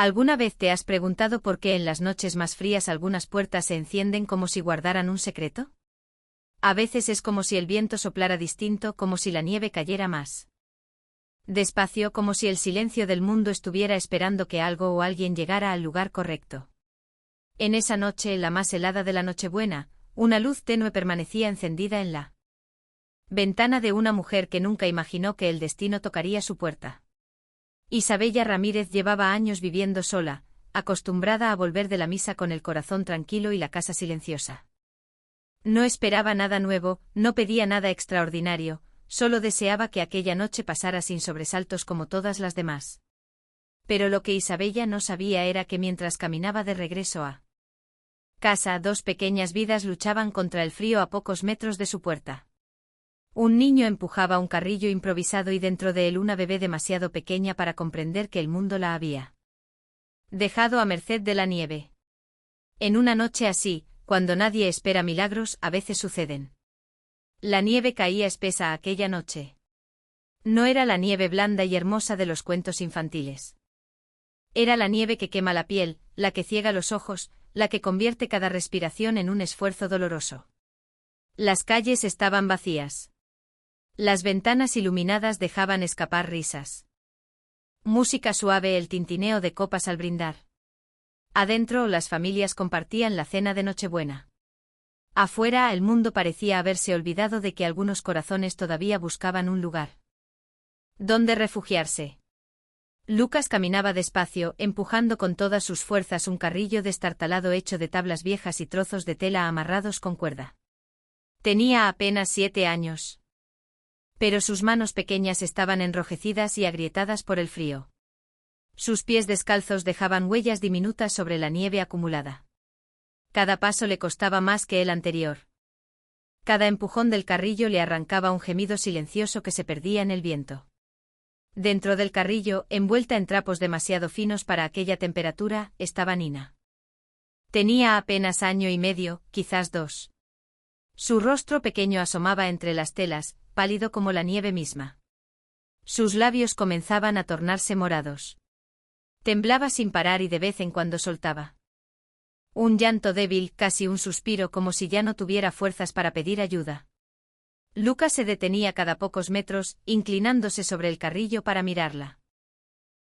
¿Alguna vez te has preguntado por qué en las noches más frías algunas puertas se encienden como si guardaran un secreto? A veces es como si el viento soplara distinto, como si la nieve cayera más despacio, como si el silencio del mundo estuviera esperando que algo o alguien llegara al lugar correcto. En esa noche, la más helada de la Nochebuena, una luz tenue permanecía encendida en la ventana de una mujer que nunca imaginó que el destino tocaría su puerta. Isabella Ramírez llevaba años viviendo sola, acostumbrada a volver de la misa con el corazón tranquilo y la casa silenciosa. No esperaba nada nuevo, no pedía nada extraordinario, solo deseaba que aquella noche pasara sin sobresaltos como todas las demás. Pero lo que Isabella no sabía era que mientras caminaba de regreso a casa, dos pequeñas vidas luchaban contra el frío a pocos metros de su puerta. Un niño empujaba un carrillo improvisado y dentro de él una bebé demasiado pequeña para comprender que el mundo la había dejado a merced de la nieve. En una noche así, cuando nadie espera milagros, a veces suceden. La nieve caía espesa aquella noche. No era la nieve blanda y hermosa de los cuentos infantiles. Era la nieve que quema la piel, la que ciega los ojos, la que convierte cada respiración en un esfuerzo doloroso. Las calles estaban vacías. Las ventanas iluminadas dejaban escapar risas. Música suave, el tintineo de copas al brindar. Adentro, las familias compartían la cena de Nochebuena. Afuera, el mundo parecía haberse olvidado de que algunos corazones todavía buscaban un lugar donde refugiarse. Lucas caminaba despacio, empujando con todas sus fuerzas un carrillo destartalado hecho de tablas viejas y trozos de tela amarrados con cuerda. Tenía apenas 7 años. Pero sus manos pequeñas estaban enrojecidas y agrietadas por el frío. Sus pies descalzos dejaban huellas diminutas sobre la nieve acumulada. Cada paso le costaba más que el anterior. Cada empujón del carrillo le arrancaba un gemido silencioso que se perdía en el viento. Dentro del carrillo, envuelta en trapos demasiado finos para aquella temperatura, estaba Nina. Tenía apenas 1 año y medio, quizás 2. Su rostro pequeño asomaba entre las telas, pálido como la nieve misma. Sus labios comenzaban a tornarse morados. Temblaba sin parar y de vez en cuando soltaba un llanto débil, casi un suspiro, como si ya no tuviera fuerzas para pedir ayuda. Lucas se detenía cada pocos metros, inclinándose sobre el carrillo para mirarla.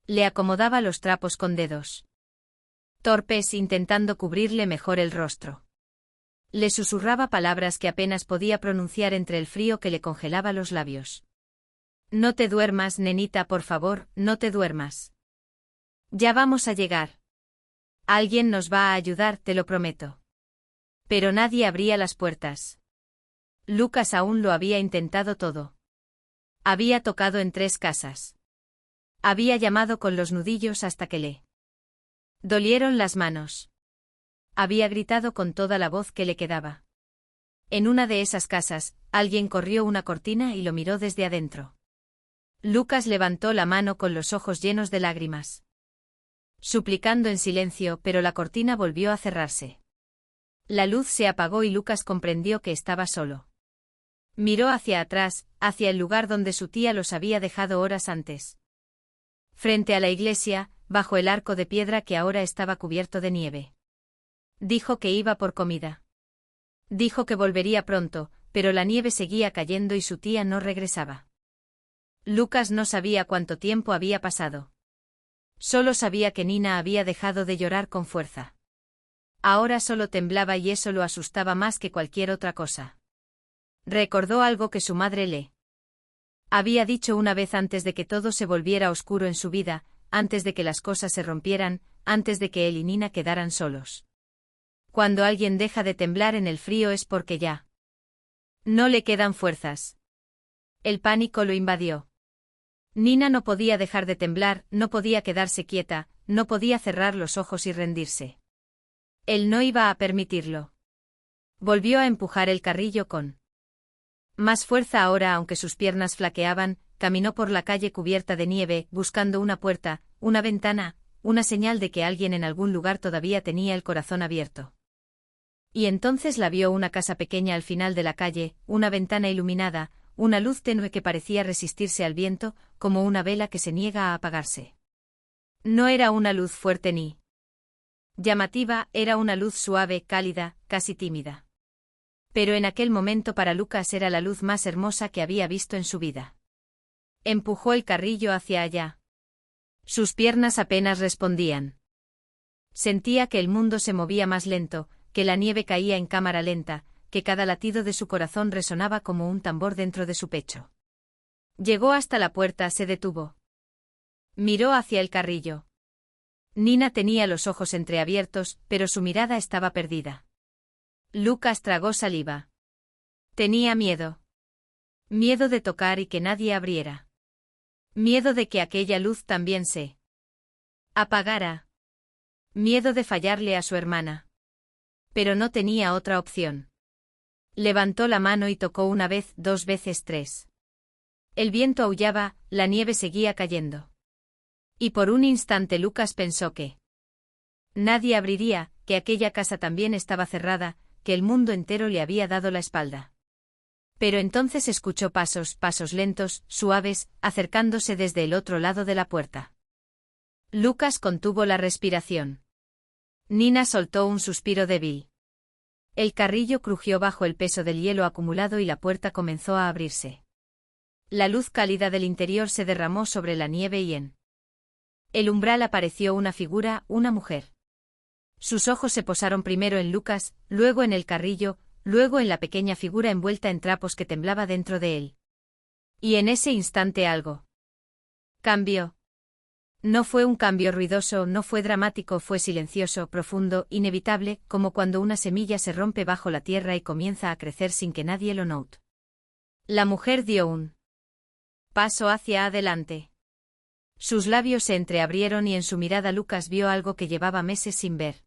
Le acomodaba los trapos con dedos torpes, intentando cubrirle mejor el rostro. Le susurraba palabras que apenas podía pronunciar entre el frío que le congelaba los labios. No te duermas, nenita, por favor, no te duermas. Ya vamos a llegar. Alguien nos va a ayudar, te lo prometo. Pero nadie abría las puertas. Lucas aún lo había intentado todo. Había tocado en 3 casas. Había llamado con los nudillos hasta que le dolieron las manos. Había gritado con toda la voz que le quedaba. En una de esas casas, alguien corrió una cortina y lo miró desde adentro. Lucas levantó la mano con los ojos llenos de lágrimas, suplicando en silencio, pero la cortina volvió a cerrarse. La luz se apagó y Lucas comprendió que estaba solo. Miró hacia atrás, hacia el lugar donde su tía los había dejado horas antes. Frente a la iglesia, bajo el arco de piedra que ahora estaba cubierto de nieve. Dijo que iba por comida. Dijo que volvería pronto, pero la nieve seguía cayendo y su tía no regresaba. Lucas no sabía cuánto tiempo había pasado. Solo sabía que Nina había dejado de llorar con fuerza. Ahora solo temblaba y eso lo asustaba más que cualquier otra cosa. Recordó algo que su madre le había dicho una vez antes de que todo se volviera oscuro en su vida, antes de que las cosas se rompieran, antes de que él y Nina quedaran solos. Cuando alguien deja de temblar en el frío es porque ya no le quedan fuerzas. El pánico lo invadió. Nina no podía dejar de temblar, no podía quedarse quieta, no podía cerrar los ojos y rendirse. Él no iba a permitirlo. Volvió a empujar el carrillo con más fuerza ahora, aunque sus piernas flaqueaban, caminó por la calle cubierta de nieve, buscando una puerta, una ventana, una señal de que alguien en algún lugar todavía tenía el corazón abierto. Y entonces la vio, una casa pequeña al final de la calle, una ventana iluminada, una luz tenue que parecía resistirse al viento, como una vela que se niega a apagarse. No era una luz fuerte ni llamativa, era una luz suave, cálida, casi tímida. Pero en aquel momento para Lucas era la luz más hermosa que había visto en su vida. Empujó el carrillo hacia allá. Sus piernas apenas respondían. Sentía que el mundo se movía más lento, que la nieve caía en cámara lenta, que cada latido de su corazón resonaba como un tambor dentro de su pecho. Llegó hasta la puerta, se detuvo. Miró hacia el carrillo. Nina tenía los ojos entreabiertos, pero su mirada estaba perdida. Lucas tragó saliva. Tenía miedo. Miedo de tocar y que nadie abriera. Miedo de que aquella luz también se apagara. Miedo de fallarle a su hermana. Pero no tenía otra opción. Levantó la mano y tocó una vez, 2 veces, 3. El viento aullaba, la nieve seguía cayendo. Y por un instante Lucas pensó que nadie abriría, que aquella casa también estaba cerrada, que el mundo entero le había dado la espalda. Pero entonces escuchó pasos, pasos lentos, suaves, acercándose desde el otro lado de la puerta. Lucas contuvo la respiración. Nina soltó un suspiro débil. El carrillo crujió bajo el peso del hielo acumulado y la puerta comenzó a abrirse. La luz cálida del interior se derramó sobre la nieve y en el umbral apareció una figura, una mujer. Sus ojos se posaron primero en Lucas, luego en el carrillo, luego en la pequeña figura envuelta en trapos que temblaba dentro de él. Y en ese instante algo cambió. No fue un cambio ruidoso, no fue dramático, fue silencioso, profundo, inevitable, como cuando una semilla se rompe bajo la tierra y comienza a crecer sin que nadie lo note. La mujer dio un paso hacia adelante. Sus labios se entreabrieron y en su mirada Lucas vio algo que llevaba meses sin ver.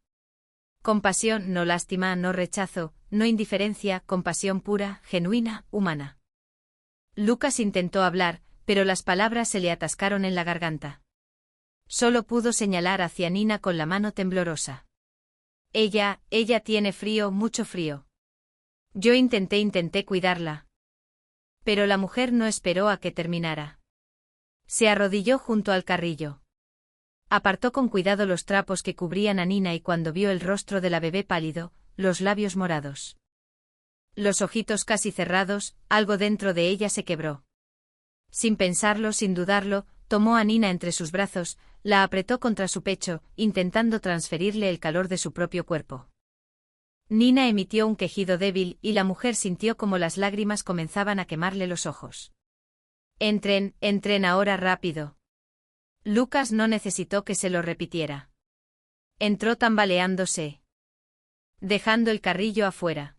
Compasión, no lástima, no rechazo, no indiferencia, compasión pura, genuina, humana. Lucas intentó hablar, pero las palabras se le atascaron en la garganta. Solo pudo señalar hacia Nina con la mano temblorosa. Ella tiene frío, mucho frío. Yo intenté cuidarla. Pero la mujer no esperó a que terminara. Se arrodilló junto al carrillo. Apartó con cuidado los trapos que cubrían a Nina y cuando vio el rostro de la bebé pálido, los labios morados, los ojitos casi cerrados, algo dentro de ella se quebró. Sin pensarlo, sin dudarlo, tomó a Nina entre sus brazos, la apretó contra su pecho, intentando transferirle el calor de su propio cuerpo. Nina emitió un quejido débil y la mujer sintió como las lágrimas comenzaban a quemarle los ojos. Entren ahora rápido. Lucas no necesitó que se lo repitiera. Entró tambaleándose, dejando el carrillo afuera.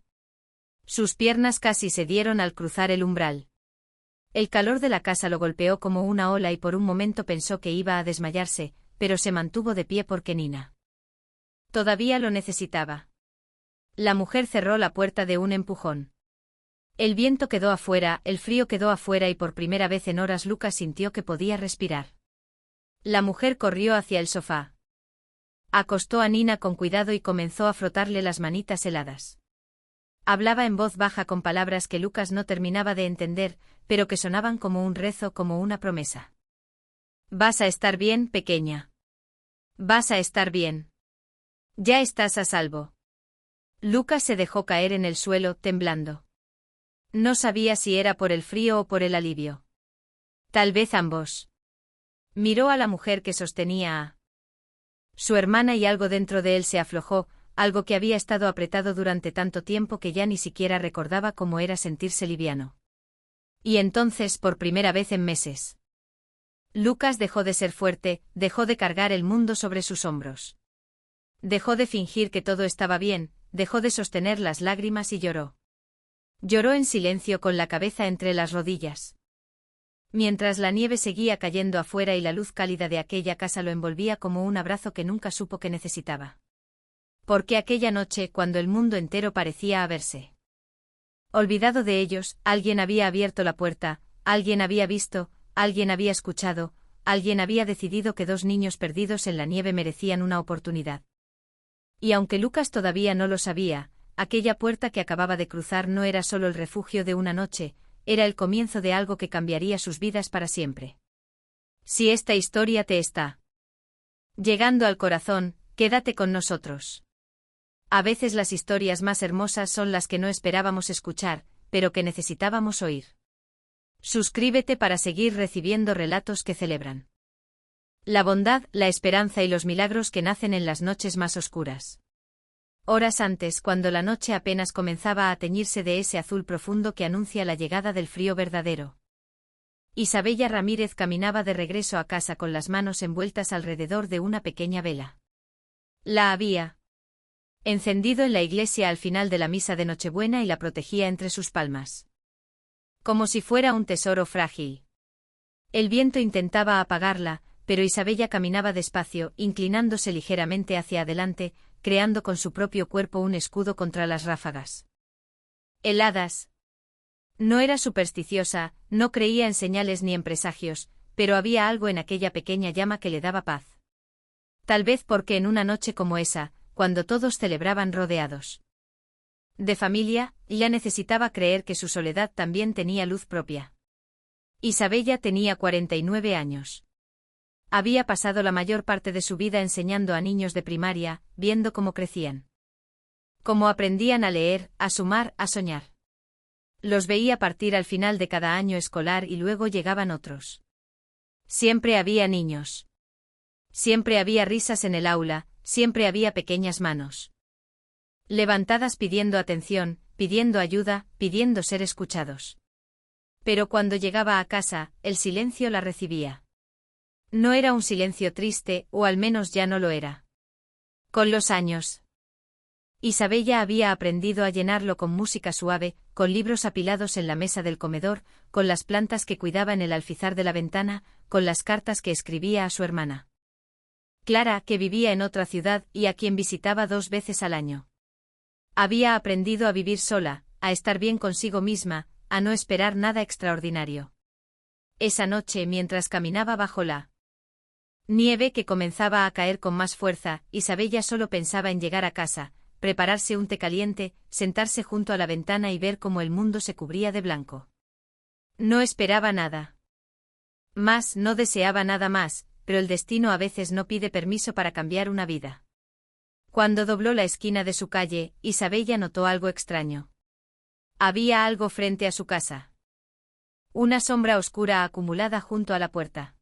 Sus piernas casi cedieron al cruzar el umbral. El calor de la casa lo golpeó como una ola y por un momento pensó que iba a desmayarse, pero se mantuvo de pie porque Nina todavía lo necesitaba. La mujer cerró la puerta de un empujón. El viento quedó afuera, el frío quedó afuera y por primera vez en horas Lucas sintió que podía respirar. La mujer corrió hacia el sofá. Acostó a Nina con cuidado y comenzó a frotarle las manitas heladas. Hablaba en voz baja con palabras que Lucas no terminaba de entender, pero que sonaban como un rezo, como una promesa. Vas a estar bien, pequeña. Vas a estar bien. Ya estás a salvo. Lucas se dejó caer en el suelo, temblando. No sabía si era por el frío o por el alivio. Tal vez ambos. Miró a la mujer que sostenía a su hermana y algo dentro de él se aflojó, algo que había estado apretado durante tanto tiempo que ya ni siquiera recordaba cómo era sentirse liviano. Y entonces, por primera vez en meses, Lucas dejó de ser fuerte, dejó de cargar el mundo sobre sus hombros. Dejó de fingir que todo estaba bien, dejó de sostener las lágrimas y lloró. Lloró en silencio con la cabeza entre las rodillas. Mientras la nieve seguía cayendo afuera y la luz cálida de aquella casa lo envolvía como un abrazo que nunca supo que necesitaba. Porque aquella noche, cuando el mundo entero parecía haberse olvidado de ellos, alguien había abierto la puerta, alguien había visto, alguien había escuchado, alguien había decidido que 2 niños perdidos en la nieve merecían una oportunidad. Y aunque Lucas todavía no lo sabía, aquella puerta que acababa de cruzar no era solo el refugio de una noche, era el comienzo de algo que cambiaría sus vidas para siempre. Si esta historia te está Llegando al corazón, quédate con nosotros. A veces las historias más hermosas son las que no esperábamos escuchar, pero que necesitábamos oír. Suscríbete para seguir recibiendo relatos que celebran la bondad, la esperanza y los milagros que nacen en las noches más oscuras. Horas antes, cuando la noche apenas comenzaba a teñirse de ese azul profundo que anuncia la llegada del frío verdadero, Isabella Ramírez caminaba de regreso a casa con las manos envueltas alrededor de una pequeña vela. La había encendido en la iglesia al final de la misa de Nochebuena y la protegía entre sus palmas, como si fuera un tesoro frágil. El viento intentaba apagarla, pero Isabella caminaba despacio, inclinándose ligeramente hacia adelante, creando con su propio cuerpo un escudo contra las ráfagas heladas. No era supersticiosa, no creía en señales ni en presagios, pero había algo en aquella pequeña llama que le daba paz. Tal vez porque en una noche como esa, cuando todos celebraban rodeados de familia, ya necesitaba creer que su soledad también tenía luz propia. Isabella tenía 49 años. Había pasado la mayor parte de su vida enseñando a niños de primaria, viendo cómo crecían, cómo aprendían a leer, a sumar, a soñar. Los veía partir al final de cada año escolar y luego llegaban otros. Siempre había niños. Siempre había risas en el aula, siempre había pequeñas manos levantadas pidiendo atención, pidiendo ayuda, pidiendo ser escuchados. Pero cuando llegaba a casa, el silencio la recibía. No era un silencio triste, o al menos ya no lo era. Con los años, Isabella había aprendido a llenarlo con música suave, con libros apilados en la mesa del comedor, con las plantas que cuidaba en el alfizar de la ventana, con las cartas que escribía a su hermana Clara, que vivía en otra ciudad y a quien visitaba 2 veces al año. Había aprendido a vivir sola, a estar bien consigo misma, a no esperar nada extraordinario. Esa noche, mientras caminaba bajo la nieve que comenzaba a caer con más fuerza, Isabella solo pensaba en llegar a casa, prepararse un té caliente, sentarse junto a la ventana y ver cómo el mundo se cubría de blanco. No esperaba nada más, no deseaba nada más, pero el destino a veces no pide permiso para cambiar una vida. Cuando dobló la esquina de su calle, Isabella notó algo extraño. Había algo frente a su casa. Una sombra oscura acumulada junto a la puerta.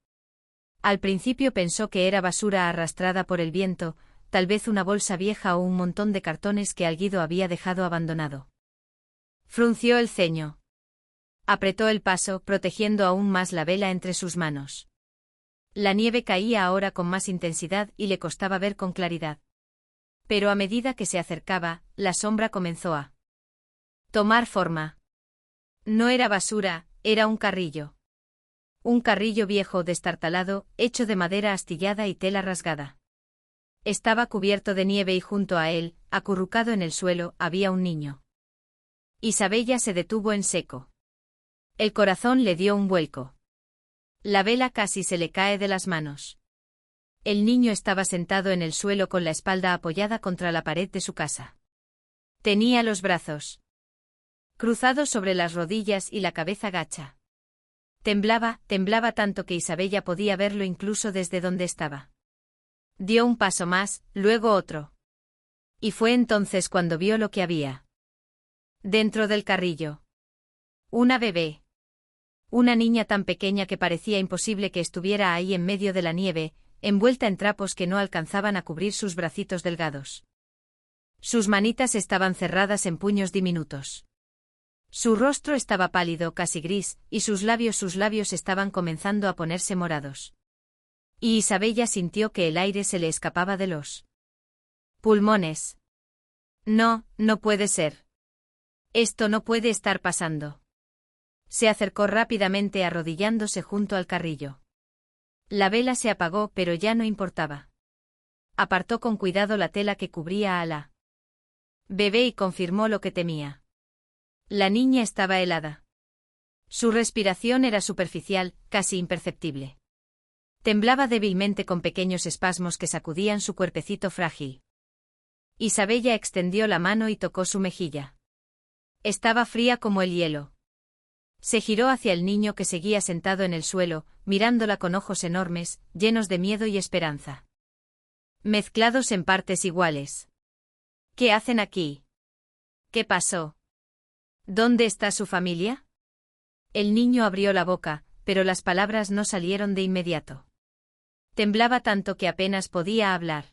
Al principio pensó que era basura arrastrada por el viento, tal vez una bolsa vieja o un montón de cartones que alguien había dejado abandonado. Frunció el ceño. Apretó el paso, protegiendo aún más la vela entre sus manos. La nieve caía ahora con más intensidad y le costaba ver con claridad. Pero a medida que se acercaba, la sombra comenzó a tomar forma. No era basura, era un carrillo. Un carrillo viejo destartalado, hecho de madera astillada y tela rasgada. Estaba cubierto de nieve y junto a él, acurrucado en el suelo, había un niño. Isabella se detuvo en seco. El corazón le dio un vuelco. La vela casi se le cae de las manos. El niño estaba sentado en el suelo con la espalda apoyada contra la pared de su casa. Tenía los brazos cruzados sobre las rodillas y la cabeza gacha. Temblaba tanto que Isabella podía verlo incluso desde donde estaba. Dio un paso más, luego otro. Y fue entonces cuando vio lo que había dentro del carrillo. Una bebé. Una niña tan pequeña que parecía imposible que estuviera ahí en medio de la nieve, envuelta en trapos que no alcanzaban a cubrir sus bracitos delgados. Sus manitas estaban cerradas en puños diminutos. Su rostro estaba pálido, casi gris, y sus labios estaban comenzando a ponerse morados. Y Isabella sintió que el aire se le escapaba de los pulmones. No, no puede ser. Esto no puede estar pasando. Se acercó rápidamente arrodillándose junto al carrillo. La vela se apagó, pero ya no importaba. Apartó con cuidado la tela que cubría a la bebé y confirmó lo que temía. La niña estaba helada. Su respiración era superficial, casi imperceptible. Temblaba débilmente con pequeños espasmos que sacudían su cuerpecito frágil. Isabella extendió la mano y tocó su mejilla. Estaba fría como el hielo. Se giró hacia el niño que seguía sentado en el suelo, mirándola con ojos enormes, llenos de miedo y esperanza. mezclados en partes iguales. ¿Qué hacen aquí? ¿Qué pasó? ¿Dónde está su familia? El niño abrió la boca, pero las palabras no salieron de inmediato. Temblaba tanto que apenas podía hablar.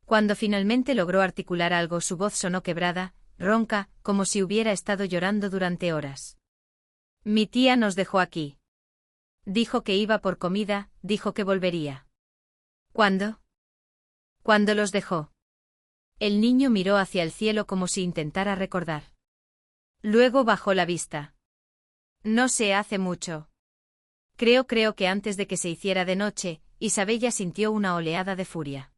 Cuando finalmente logró articular algo, su voz sonó quebrada, ronca, como si hubiera estado llorando durante horas. Mi tía nos dejó aquí. Dijo que iba por comida, dijo que volvería. ¿Cuándo? ¿Cuándo los dejó? El niño miró hacia el cielo como si intentara recordar. Luego bajó la vista. No sé, hace mucho. Creo que antes de que se hiciera de noche, Isabella sintió una oleada de furia.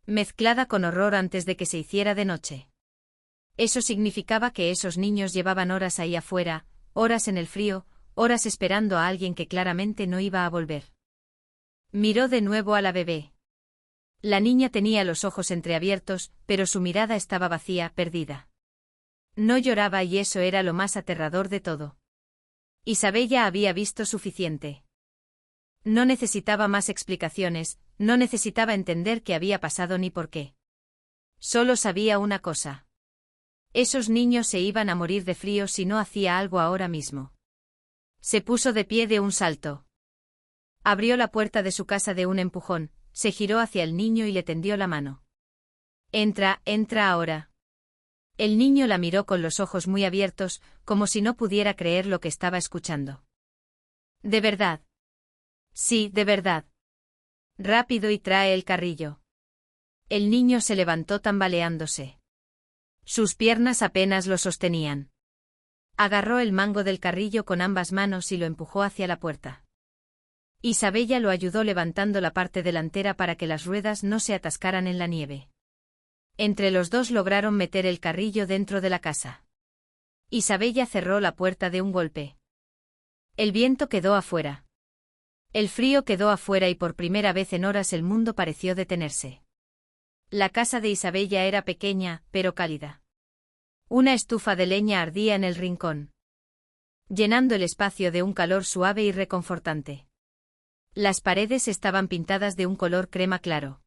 Mezclada con horror antes de que se hiciera de noche. Eso significaba que esos niños llevaban horas ahí afuera, horas en el frío, horas esperando a alguien que claramente no iba a volver. Miró de nuevo a la bebé. La niña tenía los ojos entreabiertos, pero su mirada estaba vacía, perdida. No lloraba y eso era lo más aterrador de todo. Isabella había visto suficiente. No necesitaba más explicaciones, no necesitaba entender qué había pasado ni por qué. Solo sabía una cosa. Esos niños se iban a morir de frío si no hacía algo ahora mismo. Se puso de pie de un salto. Abrió la puerta de su casa de un empujón, se giró hacia el niño y le tendió la mano. Entra ahora. El niño la miró con los ojos muy abiertos, como si no pudiera creer lo que estaba escuchando. ¿De verdad? Sí, de verdad. Rápido y trae el carrillo. El niño se levantó tambaleándose. Sus piernas apenas lo sostenían. Agarró el mango del carrillo con ambas manos y lo empujó hacia la puerta. Isabella lo ayudó levantando la parte delantera para que las ruedas no se atascaran en la nieve. Entre los dos lograron meter el carrillo dentro de la casa. Isabella cerró la puerta de un golpe. El viento quedó afuera. El frío quedó afuera y por primera vez en horas el mundo pareció detenerse. La casa de Isabella era pequeña, pero cálida. Una estufa de leña ardía en el rincón, llenando el espacio de un calor suave y reconfortante. Las paredes estaban pintadas de un color crema claro.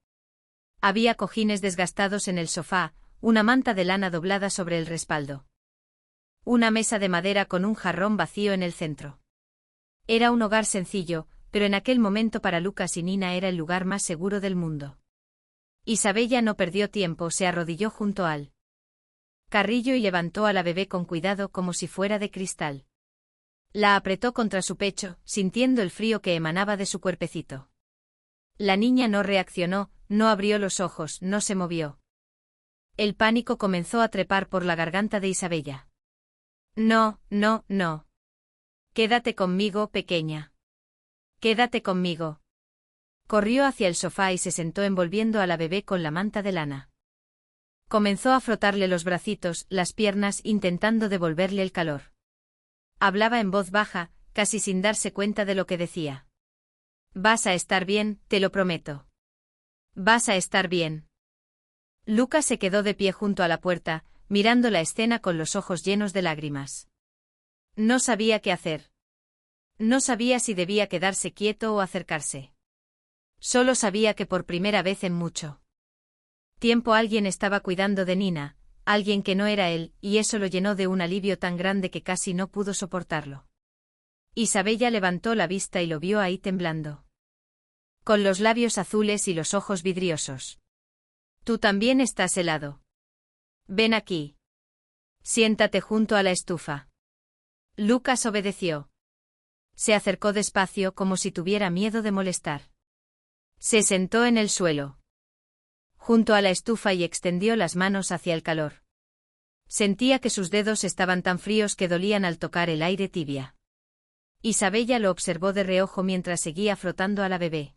Había cojines desgastados en el sofá, una manta de lana doblada sobre el respaldo. Una mesa de madera con un jarrón vacío en el centro. Era un hogar sencillo, pero en aquel momento para Lucas y Nina era el lugar más seguro del mundo. Isabella no perdió tiempo, se arrodilló junto al carrillo y levantó a la bebé con cuidado como si fuera de cristal. La apretó contra su pecho, sintiendo el frío que emanaba de su cuerpecito. La niña no reaccionó, no abrió los ojos, no se movió. El pánico comenzó a trepar por la garganta de Isabella. No. Quédate conmigo, pequeña. Quédate conmigo. Corrió hacia el sofá y se sentó envolviendo a la bebé con la manta de lana. Comenzó a frotarle los bracitos, las piernas, intentando devolverle el calor. Hablaba en voz baja, casi sin darse cuenta de lo que decía. Vas a estar bien, te lo prometo. Vas a estar bien. Lucas se quedó de pie junto a la puerta, mirando la escena con los ojos llenos de lágrimas. No sabía qué hacer. No sabía si debía quedarse quieto o acercarse. Solo sabía que por primera vez en mucho tiempo alguien estaba cuidando de Nina, alguien que no era él, y eso lo llenó de un alivio tan grande que casi no pudo soportarlo. Isabella levantó la vista y lo vio ahí temblando, con los labios azules y los ojos vidriosos. Tú también estás helado. Ven aquí. Siéntate junto a la estufa. Lucas obedeció. Se acercó despacio como si tuviera miedo de molestar. Se sentó en el suelo, junto a la estufa y extendió las manos hacia el calor. Sentía que sus dedos estaban tan fríos que dolían al tocar el aire tibia. Isabella lo observó de reojo mientras seguía frotando a la bebé.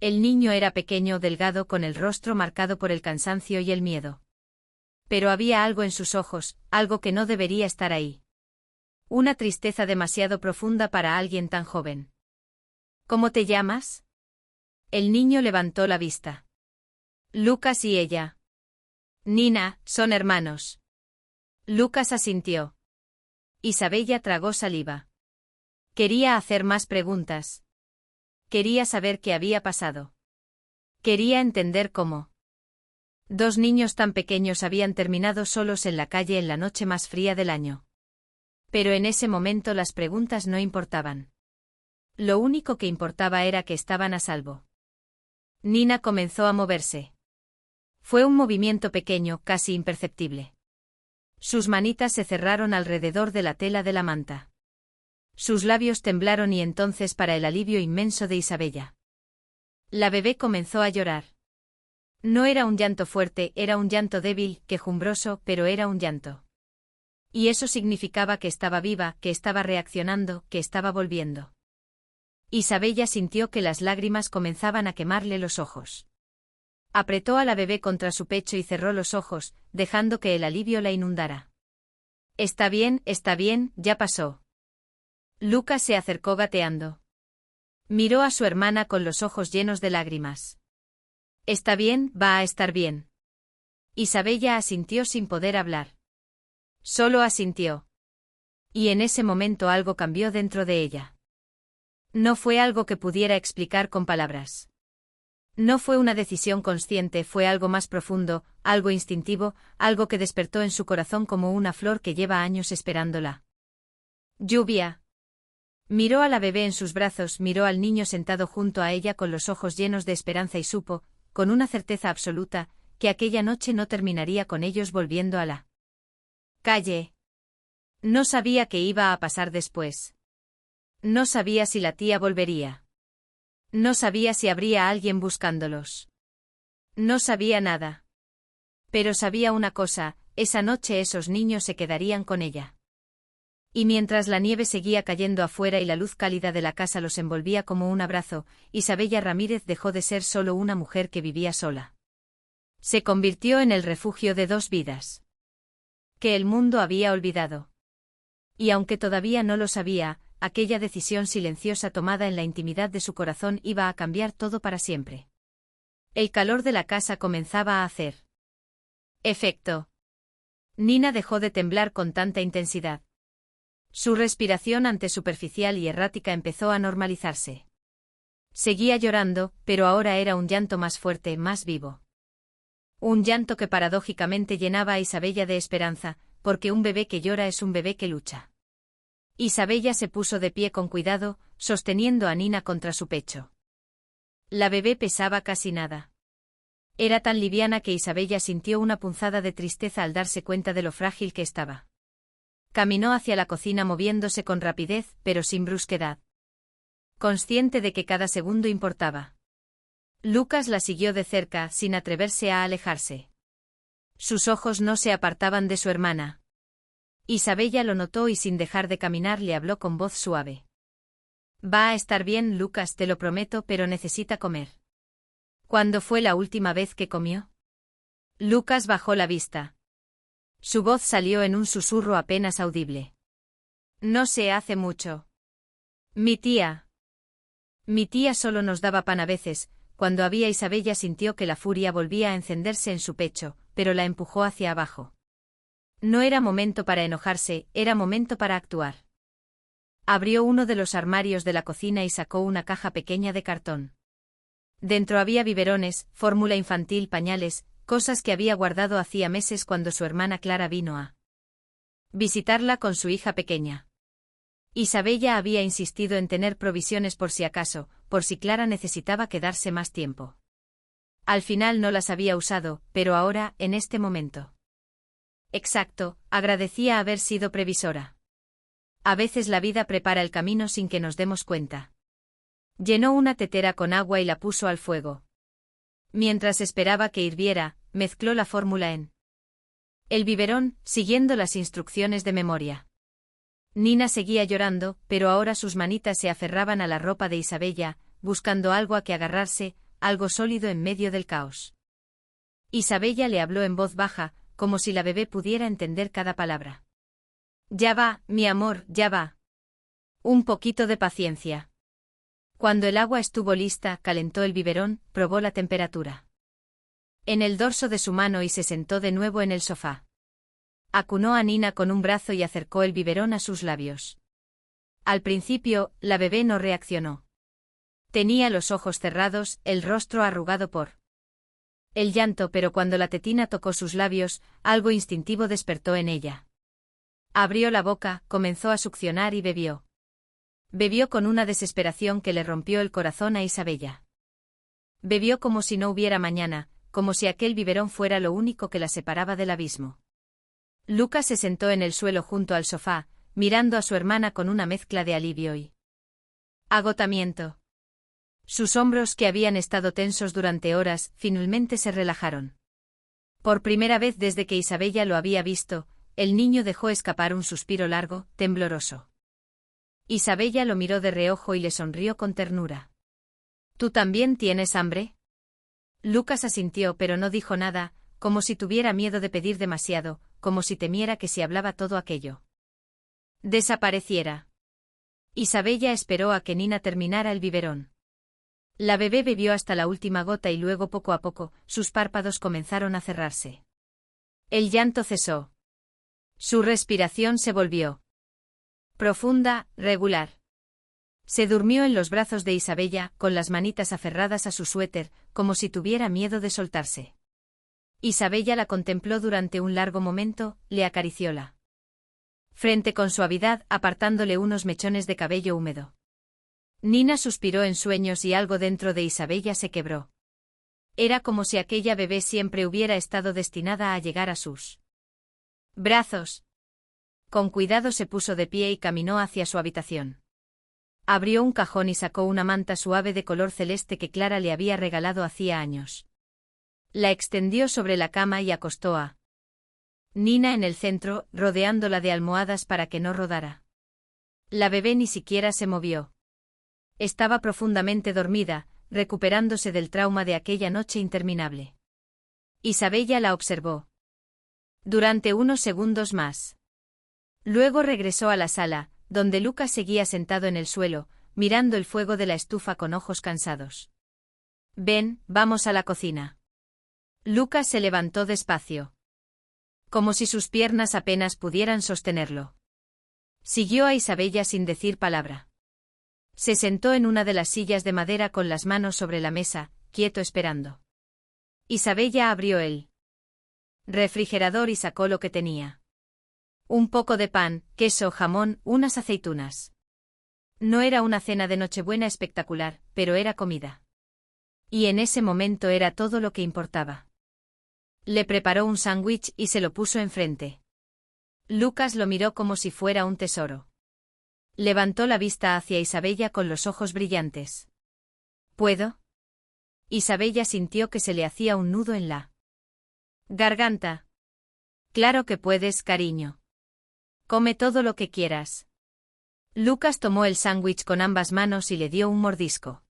El niño era pequeño, delgado, con el rostro marcado por el cansancio y el miedo. Pero había algo en sus ojos, algo que no debería estar ahí. Una tristeza demasiado profunda para alguien tan joven. ¿Cómo te llamas? El niño levantó la vista. Lucas y ella. Nina, son hermanos. Lucas asintió. Isabella tragó saliva. Quería hacer más preguntas. Quería saber qué había pasado. Quería entender cómo. Dos niños tan pequeños habían terminado solos en la calle en la noche más fría del año. Pero en ese momento las preguntas no importaban. Lo único que importaba era que estaban a salvo. Nina comenzó a moverse. Fue un movimiento pequeño, casi imperceptible. Sus manitas se cerraron alrededor de la tela de la manta. Sus labios temblaron y entonces para el alivio inmenso de Isabella. La bebé comenzó a llorar. No era un llanto fuerte, era un llanto débil, quejumbroso, pero era un llanto. Y eso significaba que estaba viva, que estaba reaccionando, que estaba volviendo. Isabella sintió que las lágrimas comenzaban a quemarle los ojos. Apretó a la bebé contra su pecho y cerró los ojos, dejando que el alivio la inundara. Está bien, ya pasó. Lucas se acercó gateando. Miró a su hermana con los ojos llenos de lágrimas. Está bien, va a estar bien. Isabella asintió sin poder hablar. Solo asintió. Y en ese momento algo cambió dentro de ella. No fue algo que pudiera explicar con palabras. No fue una decisión consciente, fue algo más profundo, algo instintivo, algo que despertó en su corazón como una flor que lleva años esperándola. Lluvia. Miró a la bebé en sus brazos, miró al niño sentado junto a ella con los ojos llenos de esperanza y supo, con una certeza absoluta, que aquella noche no terminaría con ellos volviendo a la calle. No sabía qué iba a pasar después. No sabía si la tía volvería. No sabía si habría alguien buscándolos. No sabía nada. Pero sabía una cosa, esa noche esos niños se quedarían con ella. Y mientras la nieve seguía cayendo afuera y la luz cálida de la casa los envolvía como un abrazo, Isabella Ramírez dejó de ser solo una mujer que vivía sola. Se convirtió en el refugio de dos vidas que el mundo había olvidado. Y aunque todavía no lo sabía, aquella decisión silenciosa tomada en la intimidad de su corazón iba a cambiar todo para siempre. El calor de la casa comenzaba a hacer efecto. Nina dejó de temblar con tanta intensidad. Su respiración antes superficial y errática empezó a normalizarse. Seguía llorando, pero ahora era un llanto más fuerte, más vivo. Un llanto que paradójicamente llenaba a Isabella de esperanza, porque un bebé que llora es un bebé que lucha. Isabella se puso de pie con cuidado, sosteniendo a Nina contra su pecho. La bebé pesaba casi nada. Era tan liviana que Isabella sintió una punzada de tristeza al darse cuenta de lo frágil que estaba. Caminó hacia la cocina moviéndose con rapidez, pero sin brusquedad. Consciente de que cada segundo importaba. Lucas la siguió de cerca, sin atreverse a alejarse. Sus ojos no se apartaban de su hermana. Isabella lo notó y sin dejar de caminar le habló con voz suave. Va a estar bien, Lucas, te lo prometo, pero necesita comer. ¿Cuándo fue la última vez que comió? Lucas bajó la vista. Su voz salió en un susurro apenas audible. No se hace mucho. Mi tía solo nos daba pan a veces. Cuando había Isabella sintió que la furia volvía a encenderse en su pecho, pero la empujó hacia abajo. No era momento para enojarse, era momento para actuar. Abrió uno de los armarios de la cocina y sacó una caja pequeña de cartón. Dentro había biberones, fórmula infantil, pañales, cosas que había guardado hacía meses cuando su hermana Clara vino a visitarla con su hija pequeña. Isabella había insistido en tener provisiones por si acaso, por si Clara necesitaba quedarse más tiempo. Al final no las había usado, pero ahora, en este momento. Exacto, agradecía haber sido previsora. A veces la vida prepara el camino sin que nos demos cuenta. Llenó una tetera con agua y la puso al fuego. Mientras esperaba que hirviera, mezcló la fórmula en el biberón, siguiendo las instrucciones de memoria. Nina seguía llorando, pero ahora sus manitas se aferraban a la ropa de Isabella, buscando algo a que agarrarse, algo sólido en medio del caos. Isabella le habló en voz baja, como si la bebé pudiera entender cada palabra. Ya va, mi amor, ya va. Un poquito de paciencia. Cuando el agua estuvo lista, calentó el biberón, probó la temperatura en el dorso de su mano y se sentó de nuevo en el sofá. Acunó a Nina con un brazo y acercó el biberón a sus labios. Al principio, la bebé no reaccionó. Tenía los ojos cerrados, el rostro arrugado por el llanto, pero cuando la tetina tocó sus labios, algo instintivo despertó en ella. Abrió la boca, comenzó a succionar y bebió. Bebió con una desesperación que le rompió el corazón a Isabella. Bebió como si no hubiera mañana, como si aquel biberón fuera lo único que la separaba del abismo. Lucas se sentó en el suelo junto al sofá, mirando a su hermana con una mezcla de alivio y agotamiento. Sus hombros, que habían estado tensos durante horas, finalmente se relajaron. Por primera vez desde que Isabella lo había visto, el niño dejó escapar un suspiro largo, tembloroso. Isabella lo miró de reojo y le sonrió con ternura. ¿Tú también tienes hambre? Lucas asintió, pero no dijo nada, como si tuviera miedo de pedir demasiado, como si temiera que si hablaba todo aquello desapareciera. Isabella esperó a que Nina terminara el biberón. La bebé bebió hasta la última gota y luego poco a poco, sus párpados comenzaron a cerrarse. El llanto cesó. Su respiración se volvió profunda, regular. Se durmió en los brazos de Isabella, con las manitas aferradas a su suéter, como si tuviera miedo de soltarse. Isabella la contempló durante un largo momento, le acarició la frente con suavidad, apartándole unos mechones de cabello húmedo. Nina suspiró en sueños y algo dentro de Isabella se quebró. Era como si aquella bebé siempre hubiera estado destinada a llegar a sus brazos. Con cuidado se puso de pie y caminó hacia su habitación. Abrió un cajón y sacó una manta suave de color celeste que Clara le había regalado hacía años. La extendió sobre la cama y acostó a Nina en el centro, rodeándola de almohadas para que no rodara. La bebé ni siquiera se movió. Estaba profundamente dormida, recuperándose del trauma de aquella noche interminable. Isabella la observó durante unos segundos más. Luego regresó a la sala, donde Lucas seguía sentado en el suelo, mirando el fuego de la estufa con ojos cansados. Ven, vamos a la cocina. Lucas se levantó despacio, como si sus piernas apenas pudieran sostenerlo. Siguió a Isabella sin decir palabra. Se sentó en una de las sillas de madera con las manos sobre la mesa, quieto esperando. Isabella abrió el refrigerador y sacó lo que tenía. Un poco de pan, queso, jamón, unas aceitunas. No era una cena de Nochebuena espectacular, pero era comida. Y en ese momento era todo lo que importaba. Le preparó un sándwich y se lo puso enfrente. Lucas lo miró como si fuera un tesoro. Levantó la vista hacia Isabella con los ojos brillantes. ¿Puedo? Isabella sintió que se le hacía un nudo en la garganta. Claro que puedes, cariño. Come todo lo que quieras. Lucas tomó el sándwich con ambas manos y le dio un mordisco.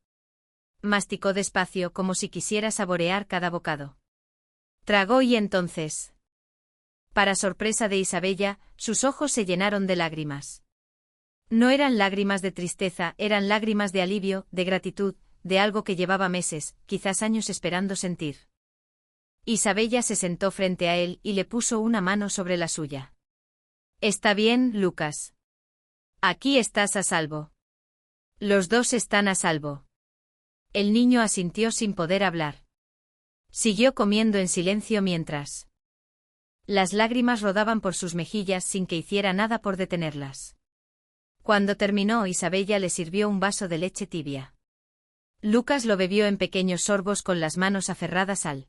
Masticó despacio como si quisiera saborear cada bocado. Tragó y entonces, para sorpresa de Isabella, sus ojos se llenaron de lágrimas. No eran lágrimas de tristeza, eran lágrimas de alivio, de gratitud, de algo que llevaba meses, quizás años esperando sentir. Isabella se sentó frente a él y le puso una mano sobre la suya. Está bien, Lucas. Aquí estás a salvo. Los dos están a salvo. El niño asintió sin poder hablar. Siguió comiendo en silencio mientras las lágrimas rodaban por sus mejillas sin que hiciera nada por detenerlas. Cuando terminó, Isabella le sirvió un vaso de leche tibia. Lucas lo bebió en pequeños sorbos con las manos aferradas al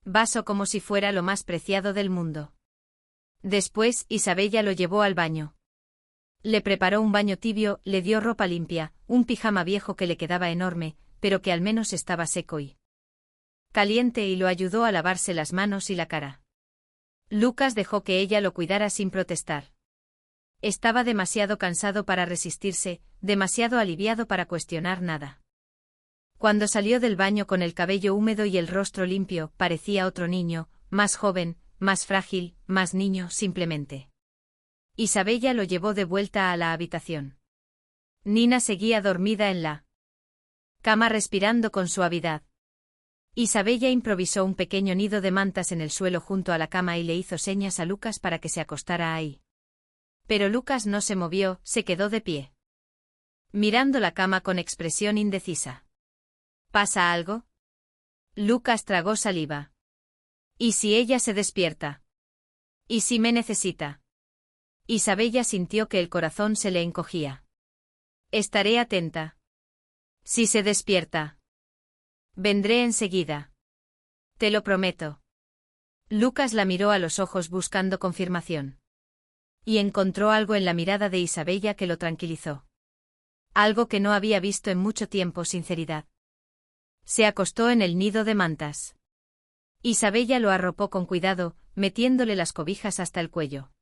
vaso como si fuera lo más preciado del mundo. Después, Isabella lo llevó al baño. Le preparó un baño tibio, le dio ropa limpia, un pijama viejo que le quedaba enorme, pero que al menos estaba seco y caliente, y lo ayudó a lavarse las manos y la cara. Lucas dejó que ella lo cuidara sin protestar. Estaba demasiado cansado para resistirse, demasiado aliviado para cuestionar nada. Cuando salió del baño con el cabello húmedo y el rostro limpio, parecía otro niño, más joven, más frágil, más niño, simplemente. Isabella lo llevó de vuelta a la habitación. Nina seguía dormida en la cama respirando con suavidad. Isabella improvisó un pequeño nido de mantas en el suelo junto a la cama y le hizo señas a Lucas para que se acostara ahí. Pero Lucas no se movió, se quedó de pie. mirando la cama con expresión indecisa. ¿Pasa algo? Lucas tragó saliva. ¿Y si ella se despierta? ¿Y si me necesita? Isabella sintió que el corazón se le encogía. Estaré atenta. Si se despierta. Vendré enseguida. Te lo prometo. Lucas la miró a los ojos buscando confirmación. Y encontró algo en la mirada de Isabella que lo tranquilizó. Algo que no había visto en mucho tiempo: sinceridad. Se acostó en el nido de mantas. Isabella lo arropó con cuidado, metiéndole las cobijas hasta el cuello.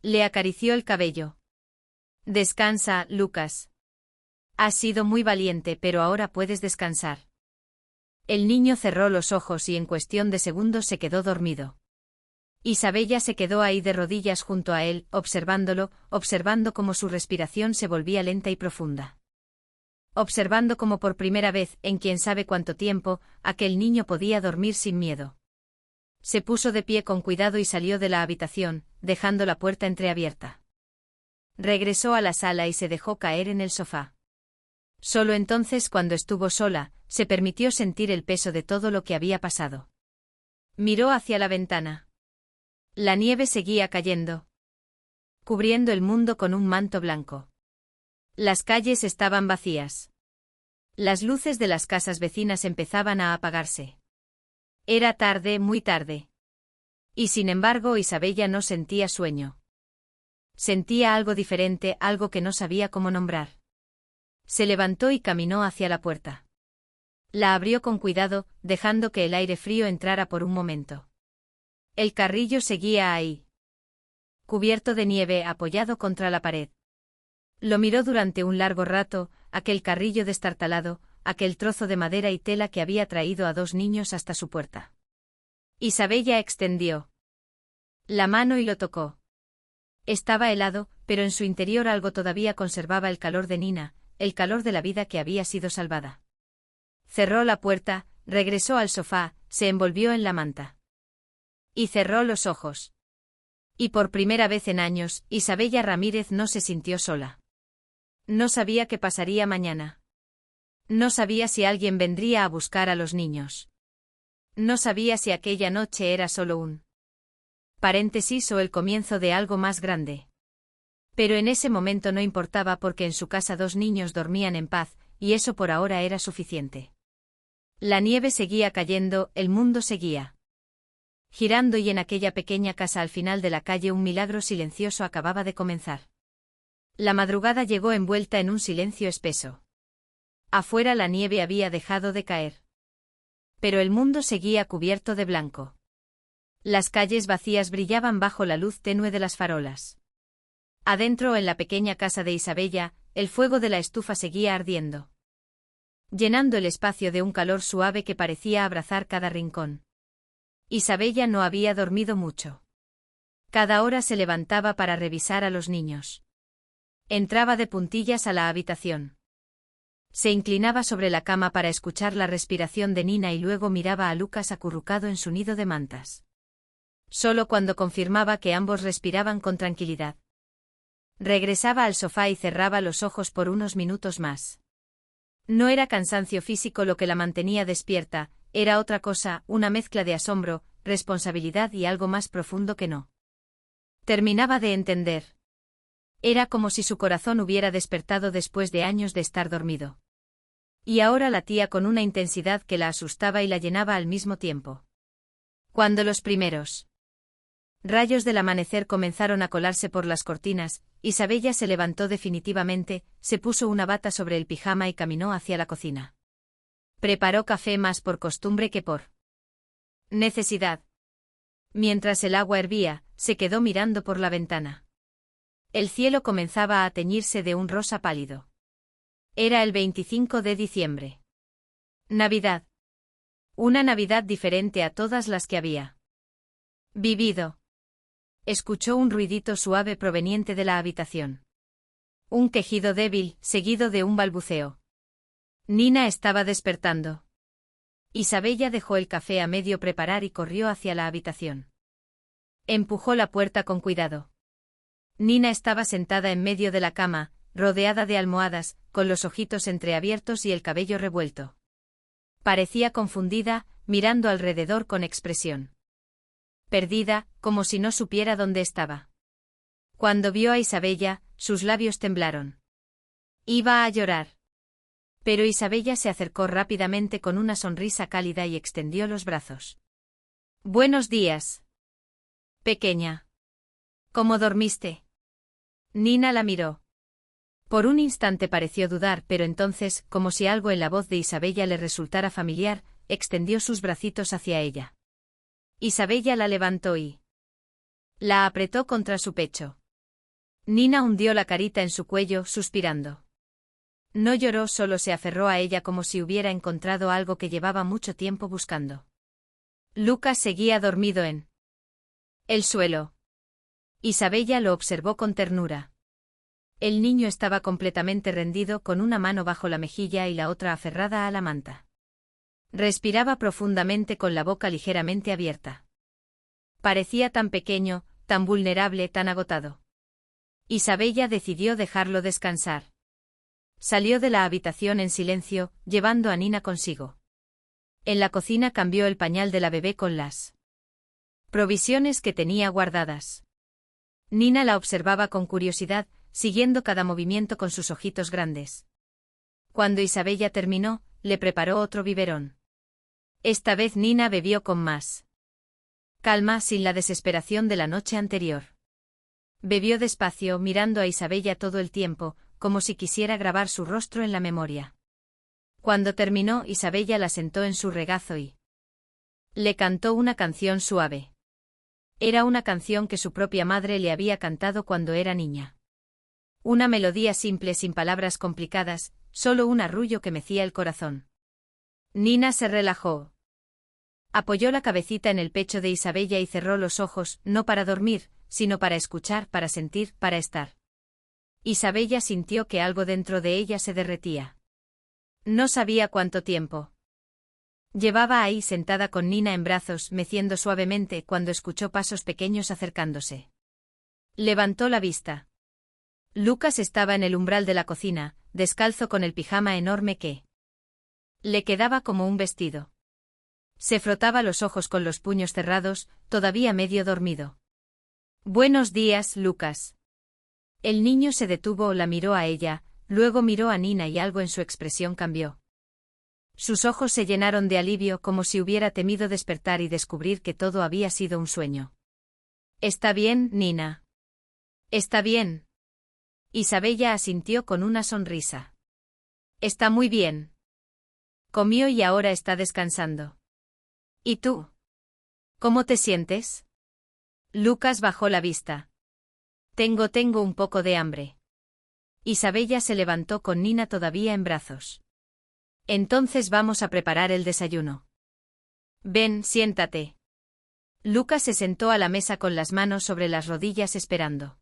Le acarició el cabello. Descansa, Lucas. Has sido muy valiente, pero ahora puedes descansar. El niño cerró los ojos y en cuestión de segundos se quedó dormido. Isabella se quedó ahí de rodillas junto a él, observándolo, observando cómo su respiración se volvía lenta y profunda. Observando cómo por primera vez, en quién sabe cuánto tiempo, aquel niño podía dormir sin miedo. Se puso de pie con cuidado y salió de la habitación, dejando la puerta entreabierta. Regresó a la sala y se dejó caer en el sofá. Solo entonces, cuando estuvo sola, se permitió sentir el peso de todo lo que había pasado. Miró hacia la ventana. La nieve seguía cayendo, cubriendo el mundo con un manto blanco. Las calles estaban vacías. Las luces de las casas vecinas empezaban a apagarse. Era tarde, muy tarde. Y sin embargo Isabella no sentía sueño. Sentía algo diferente, algo que no sabía cómo nombrar. Se levantó y caminó hacia la puerta. La abrió con cuidado, dejando que el aire frío entrara por un momento. El carrillo seguía ahí, cubierto de nieve, apoyado contra la pared. Lo miró durante un largo rato, aquel carrillo destartalado, aquel trozo de madera y tela que había traído a dos niños hasta su puerta. Isabella extendió la mano y lo tocó. Estaba helado, pero en su interior algo todavía conservaba el calor de Nina, el calor de la vida que había sido salvada. Cerró la puerta, regresó al sofá, se envolvió en la manta. Y cerró los ojos. Y por primera vez en años, Isabella Ramírez no se sintió sola. No sabía qué pasaría mañana. No sabía si alguien vendría a buscar a los niños. No sabía si aquella noche era solo un paréntesis o el comienzo de algo más grande. Pero en ese momento no importaba porque en su casa dos niños dormían en paz, y eso por ahora era suficiente. La nieve seguía cayendo, el mundo seguía girando y en aquella pequeña casa al final de la calle un milagro silencioso acababa de comenzar. La madrugada llegó envuelta en un silencio espeso. Afuera la nieve había dejado de caer. Pero el mundo seguía cubierto de blanco. Las calles vacías brillaban bajo la luz tenue de las farolas. Adentro en la pequeña casa de Isabella, el fuego de la estufa seguía ardiendo, llenando el espacio de un calor suave que parecía abrazar cada rincón. Isabella no había dormido mucho. Cada hora se levantaba para revisar a los niños. Entraba de puntillas a la habitación. Se inclinaba sobre la cama para escuchar la respiración de Nina y luego miraba a Lucas acurrucado en su nido de mantas. Solo cuando confirmaba que ambos respiraban con tranquilidad, regresaba al sofá y cerraba los ojos por unos minutos más. No era cansancio físico lo que la mantenía despierta, era otra cosa, una mezcla de asombro, responsabilidad y algo más profundo que no terminaba de entender. Era como si su corazón hubiera despertado después de años de estar dormido. Y ahora latía con una intensidad que la asustaba y la llenaba al mismo tiempo. Cuando los primeros rayos del amanecer comenzaron a colarse por las cortinas, Isabella se levantó definitivamente, se puso una bata sobre el pijama y caminó hacia la cocina. Preparó café más por costumbre que por necesidad. Mientras el agua hervía, se quedó mirando por la ventana. El cielo comenzaba a teñirse de un rosa pálido. Era el 25 de diciembre. Navidad. Una Navidad diferente a todas las que había vivido. Escuchó un ruidito suave proveniente de la habitación. Un quejido débil, seguido de un balbuceo. Nina estaba despertando. Isabella dejó el café a medio preparar y corrió hacia la habitación. Empujó la puerta con cuidado. Nina estaba sentada en medio de la cama, rodeada de almohadas, con los ojitos entreabiertos y el cabello revuelto. Parecía confundida, mirando alrededor con expresión perdida, como si no supiera dónde estaba. Cuando vio a Isabella, sus labios temblaron. Iba a llorar. Pero Isabella se acercó rápidamente con una sonrisa cálida y extendió los brazos. Buenos días. Pequeña. ¿Cómo dormiste? Nina la miró. Por un instante pareció dudar, pero entonces, como si algo en la voz de Isabella le resultara familiar, extendió sus bracitos hacia ella. Isabella la levantó y la apretó contra su pecho. Nina hundió la carita en su cuello, suspirando. No lloró, solo se aferró a ella como si hubiera encontrado algo que llevaba mucho tiempo buscando. Lucas seguía dormido en el suelo. Isabella lo observó con ternura. El niño estaba completamente rendido, con una mano bajo la mejilla y la otra aferrada a la manta. Respiraba profundamente con la boca ligeramente abierta. Parecía tan pequeño, tan vulnerable, tan agotado. Isabella decidió dejarlo descansar. Salió de la habitación en silencio, llevando a Nina consigo. En la cocina cambió el pañal de la bebé con las provisiones que tenía guardadas. Nina la observaba con curiosidad, siguiendo cada movimiento con sus ojitos grandes. Cuando Isabella terminó, le preparó otro biberón. Esta vez Nina bebió con más calma, sin la desesperación de la noche anterior. Bebió despacio, mirando a Isabella todo el tiempo, como si quisiera grabar su rostro en la memoria. Cuando terminó, Isabella la sentó en su regazo y le cantó una canción suave. Era una canción que su propia madre le había cantado cuando era niña. Una melodía simple, sin palabras complicadas, solo un arrullo que mecía el corazón. Nina se relajó. Apoyó la cabecita en el pecho de Isabella y cerró los ojos, no para dormir, sino para escuchar, para sentir, para estar. Isabella sintió que algo dentro de ella se derretía. No sabía cuánto tiempo. Llevaba ahí sentada con Nina en brazos, meciendo suavemente, cuando escuchó pasos pequeños acercándose. Levantó la vista. Lucas estaba en el umbral de la cocina, descalzo, con el pijama enorme que le quedaba como un vestido. Se frotaba los ojos con los puños cerrados, todavía medio dormido. Buenos días, Lucas. El niño se detuvo, la miró a ella, luego miró a Nina y algo en su expresión cambió. Sus ojos se llenaron de alivio, como si hubiera temido despertar y descubrir que todo había sido un sueño. ¿Está bien, Nina? ¿Está bien? Isabella asintió con una sonrisa. Está muy bien. Comió y ahora está descansando. ¿Y tú? ¿Cómo te sientes? Lucas bajó la vista. Tengo un poco de hambre. Isabella se levantó con Nina todavía en brazos. Entonces vamos a preparar el desayuno. Ven, siéntate. Lucas se sentó a la mesa con las manos sobre las rodillas esperando.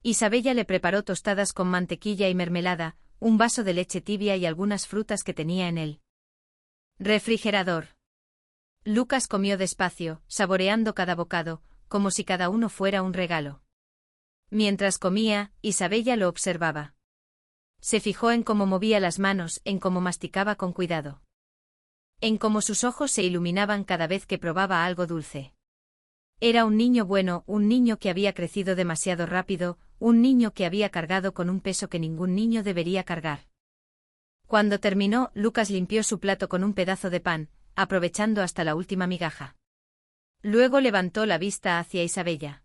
Isabella le preparó tostadas con mantequilla y mermelada, un vaso de leche tibia y algunas frutas que tenía en el refrigerador. Lucas comió despacio, saboreando cada bocado, como si cada uno fuera un regalo. Mientras comía, Isabella lo observaba. Se fijó en cómo movía las manos, en cómo masticaba con cuidado. En cómo sus ojos se iluminaban cada vez que probaba algo dulce. Era un niño bueno, un niño que había crecido demasiado rápido, un niño que había cargado con un peso que ningún niño debería cargar. Cuando terminó, Lucas limpió su plato con un pedazo de pan, aprovechando hasta la última migaja. Luego levantó la vista hacia Isabella.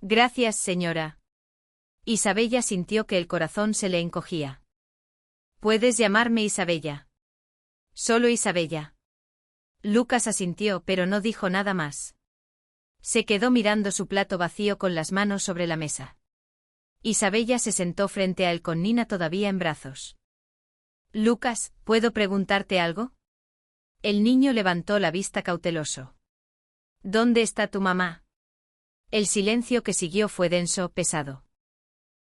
Gracias, señora. Isabella sintió que el corazón se le encogía. Puedes llamarme Isabella. Solo Isabella. Lucas asintió, pero no dijo nada más. Se quedó mirando su plato vacío con las manos sobre la mesa. Isabella se sentó frente a él con Nina todavía en brazos. Lucas, ¿puedo preguntarte algo? El niño levantó la vista cauteloso. ¿Dónde está tu mamá? El silencio que siguió fue denso, pesado.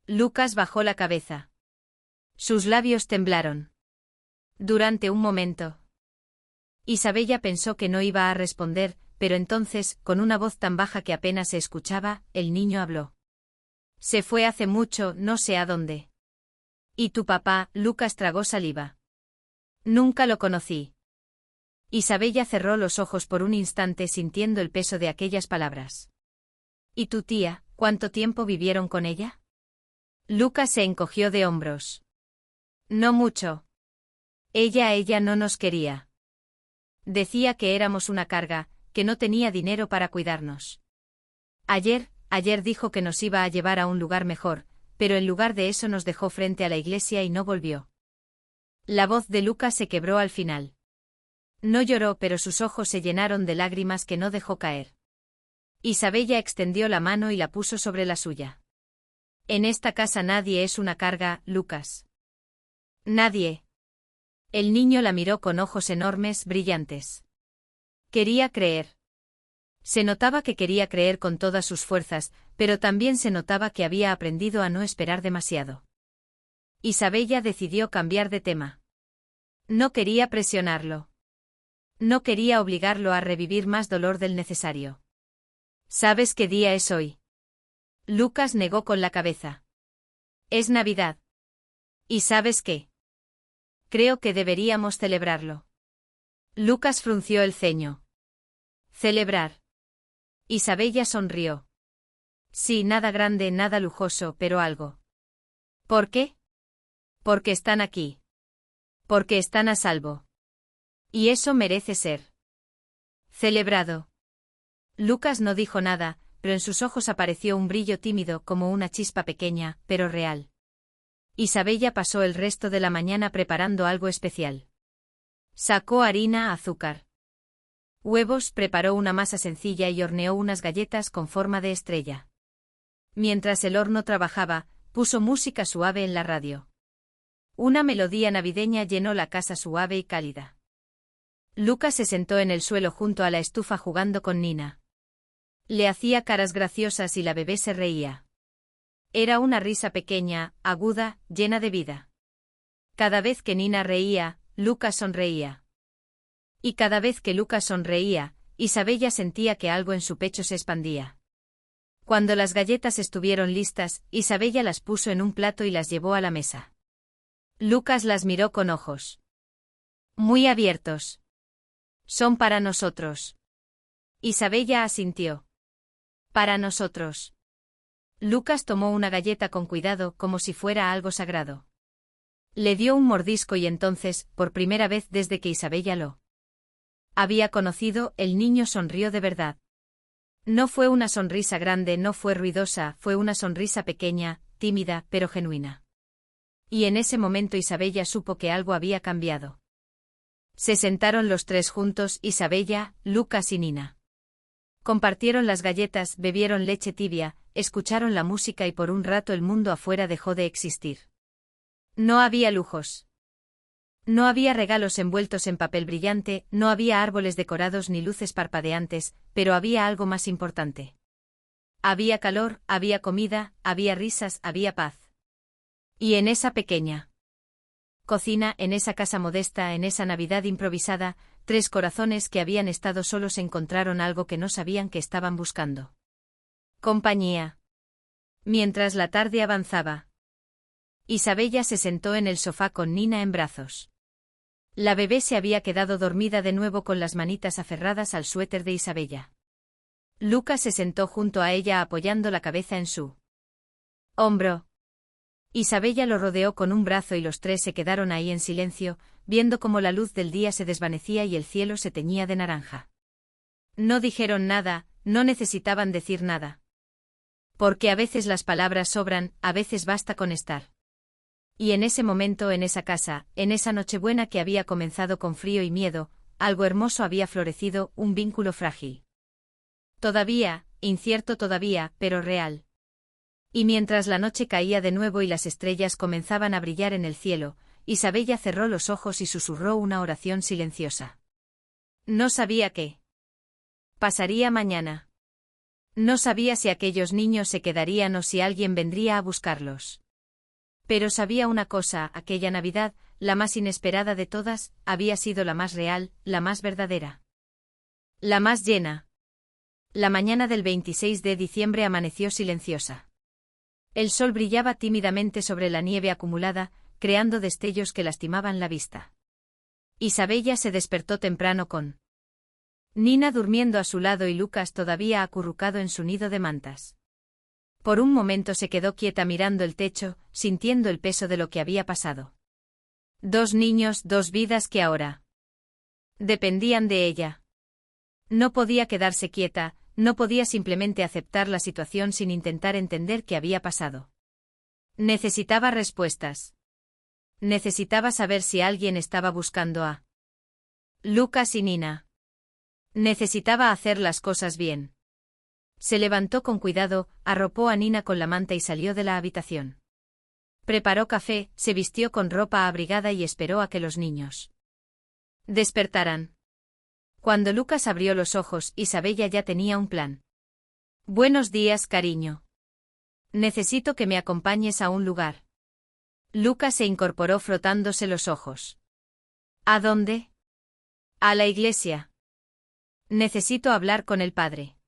Lucas bajó la cabeza. Sus labios temblaron. Durante un momento. Isabella pensó que no iba a responder, pero entonces, con una voz tan baja que apenas se escuchaba, el niño habló. Se fue hace mucho, no sé a dónde. ¿Y tu papá? Lucas tragó saliva. Nunca lo conocí. Isabella cerró los ojos por un instante sintiendo el peso de aquellas palabras. ¿Y tu tía? ¿Cuánto tiempo vivieron con ella? Lucas se encogió de hombros. No mucho. Ella no nos quería. Decía que éramos una carga, que no tenía dinero para cuidarnos. Ayer dijo que nos iba a llevar a un lugar mejor, pero en lugar de eso nos dejó frente a la iglesia y no volvió. La voz de Lucas se quebró al final. No lloró, pero sus ojos se llenaron de lágrimas que no dejó caer. Isabella extendió la mano y la puso sobre la suya. En esta casa nadie es una carga, Lucas. Nadie. El niño la miró con ojos enormes, brillantes. Quería creer. Se notaba que quería creer con todas sus fuerzas, pero también se notaba que había aprendido a no esperar demasiado. Isabella decidió cambiar de tema. No quería presionarlo. No quería obligarlo a revivir más dolor del necesario. ¿Sabes qué día es hoy? Lucas negó con la cabeza. Es Navidad. ¿Y sabes qué? Creo que deberíamos celebrarlo. Lucas frunció el ceño. ¿Celebrar? Isabella sonrió. Sí, nada grande, nada lujoso, pero algo. ¿Por qué? Porque están aquí. Porque están a salvo. Y eso merece ser celebrado. Lucas no dijo nada, pero en sus ojos apareció un brillo tímido como una chispa pequeña, pero real. Isabella pasó el resto de la mañana preparando algo especial. Sacó harina, azúcar, huevos, preparó una masa sencilla y horneó unas galletas con forma de estrella. Mientras el horno trabajaba, puso música suave en la radio. Una melodía navideña llenó la casa suave y cálida. Lucas se sentó en el suelo junto a la estufa jugando con Nina. Le hacía caras graciosas y la bebé se reía. Era una risa pequeña, aguda, llena de vida. Cada vez que Nina reía, Lucas sonreía. Y cada vez que Lucas sonreía, Isabella sentía que algo en su pecho se expandía. Cuando las galletas estuvieron listas, Isabella las puso en un plato y las llevó a la mesa. Lucas las miró con ojos muy abiertos. Son para nosotros. Isabella asintió. Para nosotros. Lucas tomó una galleta con cuidado como si fuera algo sagrado. Le dio un mordisco y entonces, por primera vez desde que Isabella lo había conocido, el niño sonrió de verdad. No fue una sonrisa grande, no fue ruidosa, fue una sonrisa pequeña, tímida, pero genuina. Y en ese momento Isabella supo que algo había cambiado. Se sentaron los tres juntos, Isabella, Lucas y Nina. Compartieron las galletas, bebieron leche tibia, escucharon la música y por un rato el mundo afuera dejó de existir. No había lujos. No había regalos envueltos en papel brillante, no había árboles decorados ni luces parpadeantes, pero había algo más importante. Había calor, había comida, había risas, había paz. Y en esa pequeña cocina, en esa casa modesta, en esa Navidad improvisada, tres corazones que habían estado solos encontraron algo que no sabían que estaban buscando. Compañía. Mientras la tarde avanzaba, Isabella se sentó en el sofá con Nina en brazos. La bebé se había quedado dormida de nuevo con las manitas aferradas al suéter de Isabella. Lucas se sentó junto a ella apoyando la cabeza en su hombro. Isabella lo rodeó con un brazo y los tres se quedaron ahí en silencio, viendo cómo la luz del día se desvanecía y el cielo se teñía de naranja. No dijeron nada, no necesitaban decir nada. Porque a veces las palabras sobran, a veces basta con estar. Y en ese momento, en esa casa, en esa Nochebuena que había comenzado con frío y miedo, algo hermoso había florecido, un vínculo frágil. Todavía, incierto todavía, pero real. Y mientras la noche caía de nuevo y las estrellas comenzaban a brillar en el cielo, Isabella cerró los ojos y susurró una oración silenciosa. No sabía qué pasaría mañana. No sabía si aquellos niños se quedarían o si alguien vendría a buscarlos. Pero sabía una cosa, aquella Navidad, la más inesperada de todas, había sido la más real, la más verdadera. La más llena. La mañana del 26 de diciembre amaneció silenciosa. El sol brillaba tímidamente sobre la nieve acumulada, creando destellos que lastimaban la vista. Isabella se despertó temprano con Nina durmiendo a su lado y Lucas todavía acurrucado en su nido de mantas. Por un momento se quedó quieta mirando el techo, sintiendo el peso de lo que había pasado. 2 niños, 2 vidas que ahora dependían de ella. No podía quedarse quieta, no podía simplemente aceptar la situación sin intentar entender qué había pasado. Necesitaba respuestas. Necesitaba saber si alguien estaba buscando a Lucas y Nina. Necesitaba hacer las cosas bien. Se levantó con cuidado, arropó a Nina con la manta y salió de la habitación. Preparó café, se vistió con ropa abrigada y esperó a que los niños despertaran. Cuando Lucas abrió los ojos, Isabella ya tenía un plan. Buenos días, cariño. Necesito que me acompañes a un lugar. Lucas se incorporó frotándose los ojos. ¿A dónde? A la iglesia. Necesito hablar con el padre.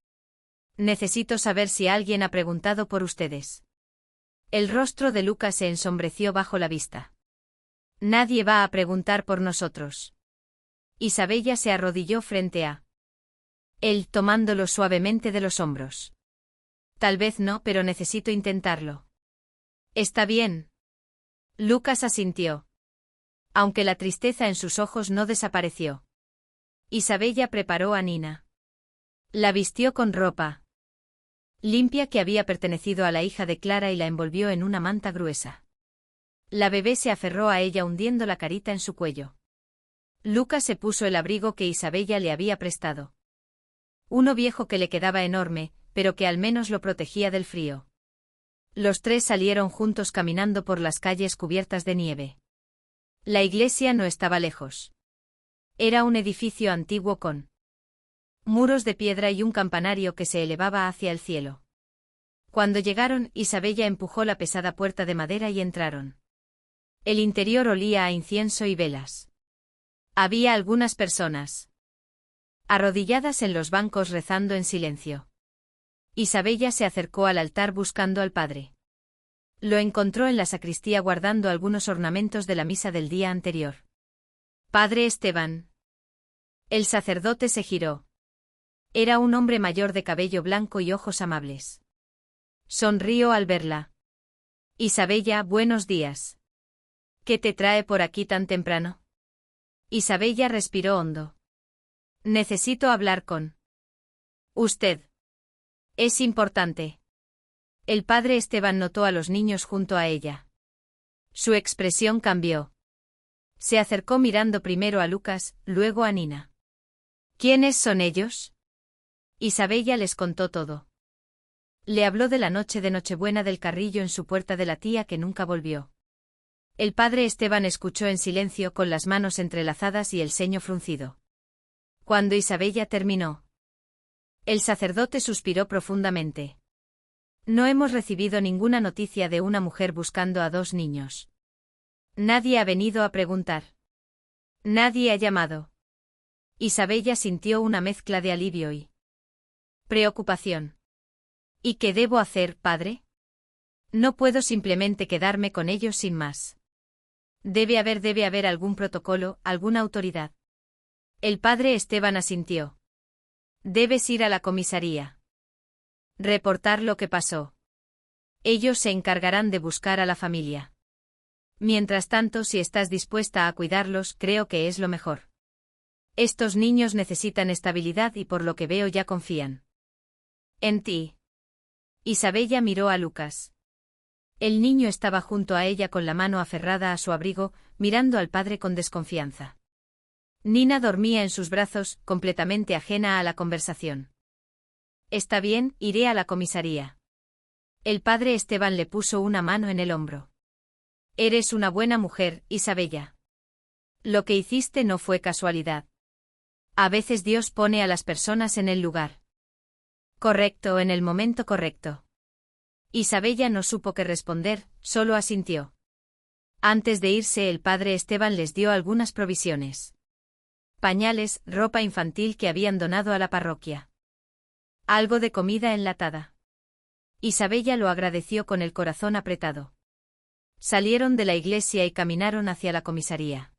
Necesito saber si alguien ha preguntado por ustedes. El rostro de Lucas se ensombreció bajo la vista. Nadie va a preguntar por nosotros. Isabella se arrodilló frente a él, tomándolo suavemente de los hombros. Tal vez no, pero necesito intentarlo. Está bien. Lucas asintió. Aunque la tristeza en sus ojos no desapareció. Isabella preparó a Nina. La vistió con ropa limpia que había pertenecido a la hija de Clara y la envolvió en una manta gruesa. La bebé se aferró a ella hundiendo la carita en su cuello. Lucas se puso el abrigo que Isabella le había prestado. Uno viejo que le quedaba enorme, pero que al menos lo protegía del frío. Los 3 salieron juntos caminando por las calles cubiertas de nieve. La iglesia no estaba lejos. Era un edificio antiguo con muros de piedra y un campanario que se elevaba hacia el cielo. Cuando llegaron, Isabella empujó la pesada puerta de madera y entraron. El interior olía a incienso y velas. Había algunas personas arrodilladas en los bancos rezando en silencio. Isabella se acercó al altar buscando al padre. Lo encontró en la sacristía guardando algunos ornamentos de la misa del día anterior. Padre Esteban. El sacerdote se giró. Era un hombre mayor de cabello blanco y ojos amables. Sonrió al verla. Isabella, buenos días. ¿Qué te trae por aquí tan temprano? Isabella respiró hondo. Necesito hablar con usted. Es importante. El padre Esteban notó a los niños junto a ella. Su expresión cambió. Se acercó mirando primero a Lucas, luego a Nina. ¿Quiénes son ellos? Isabella les contó todo. Le habló de la noche de Nochebuena del carrillo en su puerta de la tía que nunca volvió. El padre Esteban escuchó en silencio con las manos entrelazadas y el ceño fruncido. Cuando Isabella terminó, el sacerdote suspiró profundamente. No hemos recibido ninguna noticia de una mujer buscando a 2 niños. Nadie ha venido a preguntar. Nadie ha llamado. Isabella sintió una mezcla de alivio y preocupación. ¿Y qué debo hacer, padre? No puedo simplemente quedarme con ellos sin más. Debe haber algún protocolo, alguna autoridad. El padre Esteban asintió. Debes ir a la comisaría. Reportar lo que pasó. Ellos se encargarán de buscar a la familia. Mientras tanto, si estás dispuesta a cuidarlos, creo que es lo mejor. Estos niños necesitan estabilidad y por lo que veo ya confían en ti. Isabella miró a Lucas. El niño estaba junto a ella con la mano aferrada a su abrigo, mirando al padre con desconfianza. Nina dormía en sus brazos, completamente ajena a la conversación. Está bien, iré a la comisaría. El padre Esteban le puso una mano en el hombro. Eres una buena mujer, Isabella. Lo que hiciste no fue casualidad. A veces Dios pone a las personas en el lugar correcto en el momento correcto. Isabella no supo qué responder, solo asintió. Antes de irse, el padre Esteban les dio algunas provisiones. Pañales, ropa infantil que habían donado a la parroquia. Algo de comida enlatada. Isabella lo agradeció con el corazón apretado. Salieron de la iglesia y caminaron hacia la comisaría.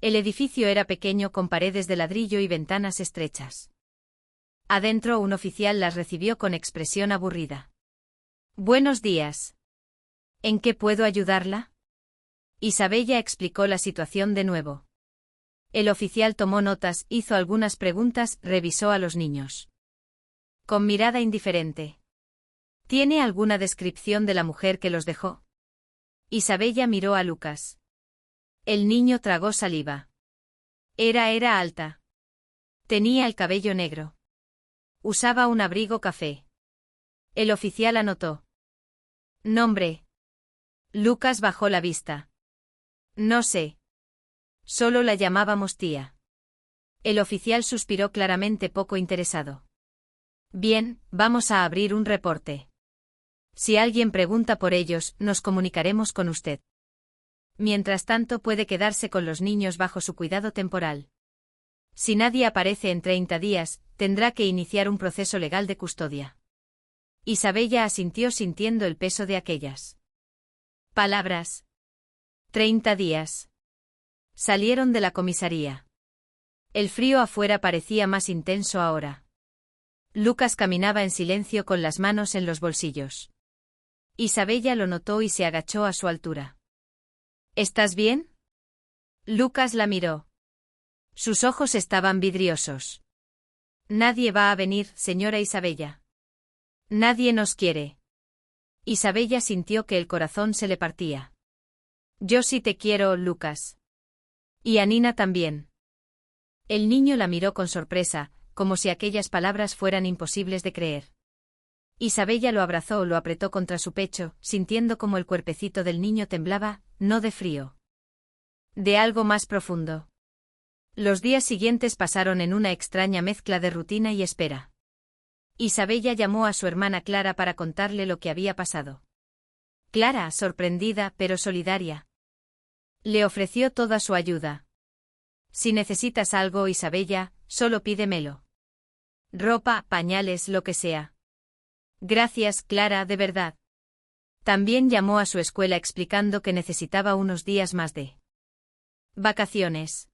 El edificio era pequeño con paredes de ladrillo y ventanas estrechas. Adentro un oficial las recibió con expresión aburrida. «Buenos días. ¿En qué puedo ayudarla?» Isabella explicó la situación de nuevo. El oficial tomó notas, hizo algunas preguntas, revisó a los niños. Con mirada indiferente. «¿Tiene alguna descripción de la mujer que los dejó?» Isabella miró a Lucas. El niño tragó saliva. Era alta. Tenía el cabello negro. Usaba un abrigo café. El oficial anotó. Nombre. Lucas bajó la vista. No sé. Solo la llamábamos tía. El oficial suspiró claramente poco interesado. Bien, vamos a abrir un reporte. Si alguien pregunta por ellos, nos comunicaremos con usted. Mientras tanto puede quedarse con los niños bajo su cuidado temporal. Si nadie aparece en 30 días, tendrá que iniciar un proceso legal de custodia. Isabella asintió sintiendo el peso de aquellas palabras. 30 días. Salieron de la comisaría. El frío afuera parecía más intenso ahora. Lucas caminaba en silencio con las manos en los bolsillos. Isabella lo notó y se agachó a su altura. ¿Estás bien? Lucas la miró. Sus ojos estaban vidriosos. Nadie va a venir, señora Isabella. Nadie nos quiere. Isabella sintió que el corazón se le partía. Yo sí te quiero, Lucas. Y a Nina también. El niño la miró con sorpresa, como si aquellas palabras fueran imposibles de creer. Isabella lo abrazó, lo apretó contra su pecho, sintiendo como el cuerpecito del niño temblaba, no de frío. De algo más profundo. Los días siguientes pasaron en una extraña mezcla de rutina y espera. Isabella llamó a su hermana Clara para contarle lo que había pasado. Clara, sorprendida pero solidaria, le ofreció toda su ayuda. Si necesitas algo, Isabella, solo pídemelo. Ropa, pañales, lo que sea. Gracias, Clara, de verdad. También llamó a su escuela explicando que necesitaba unos días más de vacaciones.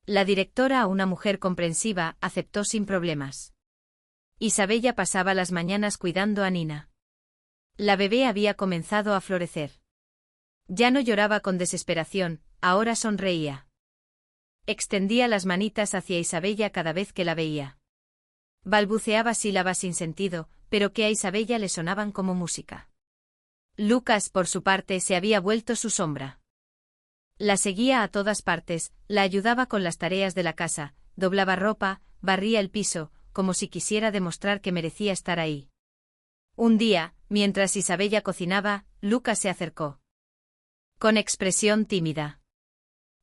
La directora, una mujer comprensiva, aceptó sin problemas. Isabella pasaba las mañanas cuidando a Nina. La bebé había comenzado a florecer. Ya no lloraba con desesperación, ahora sonreía. Extendía las manitas hacia Isabella cada vez que la veía. Balbuceaba sílabas sin sentido, pero que a Isabella le sonaban como música. Lucas, por su parte, se había vuelto su sombra. La seguía a todas partes, la ayudaba con las tareas de la casa, doblaba ropa, barría el piso, como si quisiera demostrar que merecía estar ahí. Un día, mientras Isabella cocinaba, Lucas se acercó. Con expresión tímida.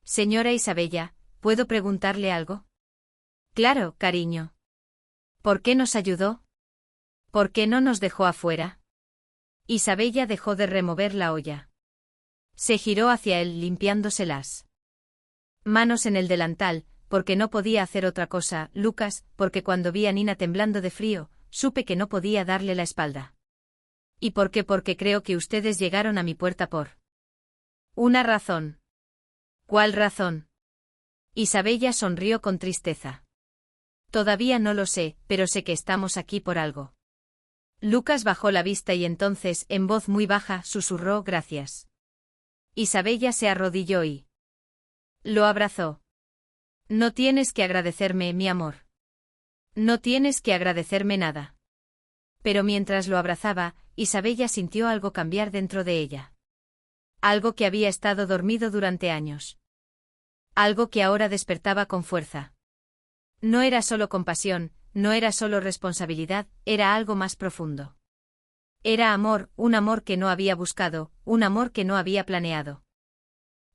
Señora Isabella, ¿puedo preguntarle algo? Claro, cariño. ¿Por qué nos ayudó? ¿Por qué no nos dejó afuera? Isabella dejó de remover la olla. Se giró hacia él limpiándose las manos en el delantal, porque no podía hacer otra cosa, Lucas, porque cuando vi a Nina temblando de frío, supe que no podía darle la espalda. ¿Y por qué? Porque creo que ustedes llegaron a mi puerta por una razón. ¿Cuál razón? Isabella sonrió con tristeza. Todavía no lo sé, pero sé que estamos aquí por algo. Lucas bajó la vista y entonces, en voz muy baja, susurró gracias. Isabella se arrodilló y lo abrazó. No tienes que agradecerme, mi amor. No tienes que agradecerme nada. Pero mientras lo abrazaba, Isabella sintió algo cambiar dentro de ella. Algo que había estado dormido durante años. Algo que ahora despertaba con fuerza. No era solo compasión, no era solo responsabilidad, era algo más profundo. Era amor, un amor que no había buscado, un amor que no había planeado.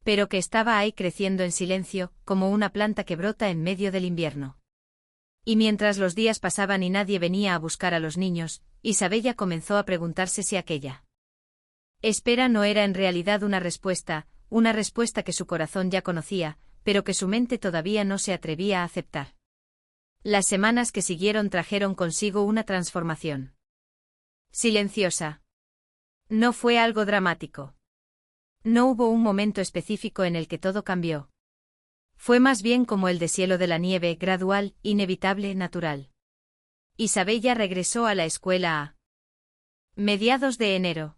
Pero que estaba ahí creciendo en silencio, como una planta que brota en medio del invierno. Y mientras los días pasaban y nadie venía a buscar a los niños, Isabella comenzó a preguntarse si aquella espera no era en realidad una respuesta que su corazón ya conocía, pero que su mente todavía no se atrevía a aceptar. Las semanas que siguieron trajeron consigo una transformación silenciosa. No fue algo dramático. No hubo un momento específico en el que todo cambió. Fue más bien como el deshielo de la nieve, gradual, inevitable, natural. Isabella regresó a la escuela a mediados de enero.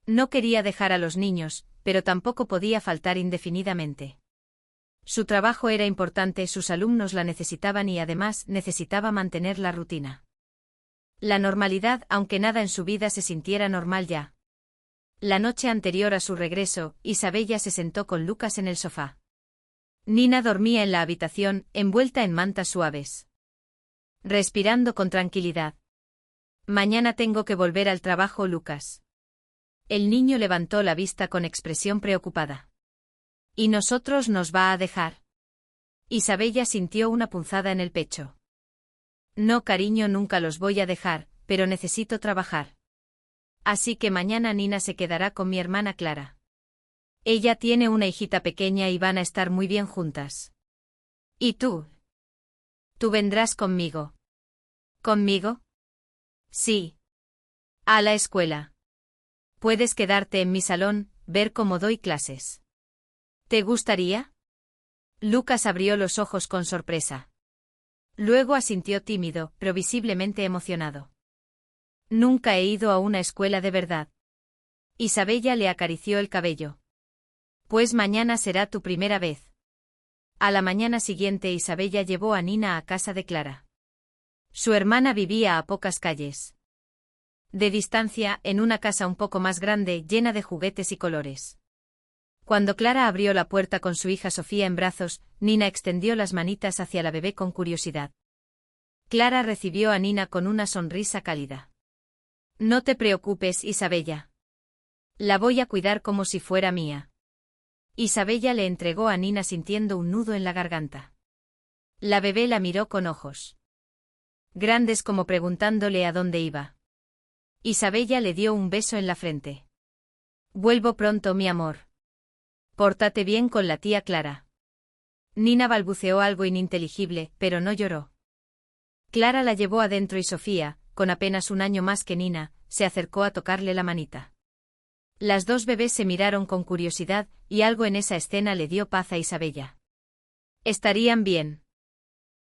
No quería dejar a los niños, pero tampoco podía faltar indefinidamente. Su trabajo era importante, sus alumnos la necesitaban y además necesitaba mantener la rutina. La normalidad, aunque nada en su vida se sintiera normal ya. La noche anterior a su regreso, Isabella se sentó con Lucas en el sofá. Nina dormía en la habitación, envuelta en mantas suaves. Respirando con tranquilidad. Mañana tengo que volver al trabajo, Lucas. El niño levantó la vista con expresión preocupada. ¿Y nosotros nos va a dejar? Isabella sintió una punzada en el pecho. No, cariño, nunca los voy a dejar, pero necesito trabajar. Así que mañana Nina se quedará con mi hermana Clara. Ella tiene una hijita pequeña y van a estar muy bien juntas. ¿Y tú? ¿Tú vendrás conmigo? ¿Conmigo? Sí. A la escuela. Puedes quedarte en mi salón, ver cómo doy clases. ¿Te gustaría? Lucas abrió los ojos con sorpresa. Luego asintió tímido, pero visiblemente emocionado. Nunca he ido a una escuela de verdad. Isabella le acarició el cabello. Pues mañana será tu primera vez. A la mañana siguiente Isabella llevó a Nina a casa de Clara. Su hermana vivía a pocas calles de distancia, en una casa un poco más grande, llena de juguetes y colores. Cuando Clara abrió la puerta con su hija Sofía en brazos, Nina extendió las manitas hacia la bebé con curiosidad. Clara recibió a Nina con una sonrisa cálida. No te preocupes, Isabella. La voy a cuidar como si fuera mía. Isabella le entregó a Nina sintiendo un nudo en la garganta. La bebé la miró con ojos grandes como preguntándole a dónde iba. Isabella le dio un beso en la frente. Vuelvo pronto, mi amor. Pórtate bien con la tía Clara. Nina balbuceó algo ininteligible, pero no lloró. Clara la llevó adentro y Sofía, con apenas un año más que Nina, se acercó a tocarle la manita. Las dos bebés se miraron con curiosidad, y algo en esa escena le dio paz a Isabella. Estarían bien.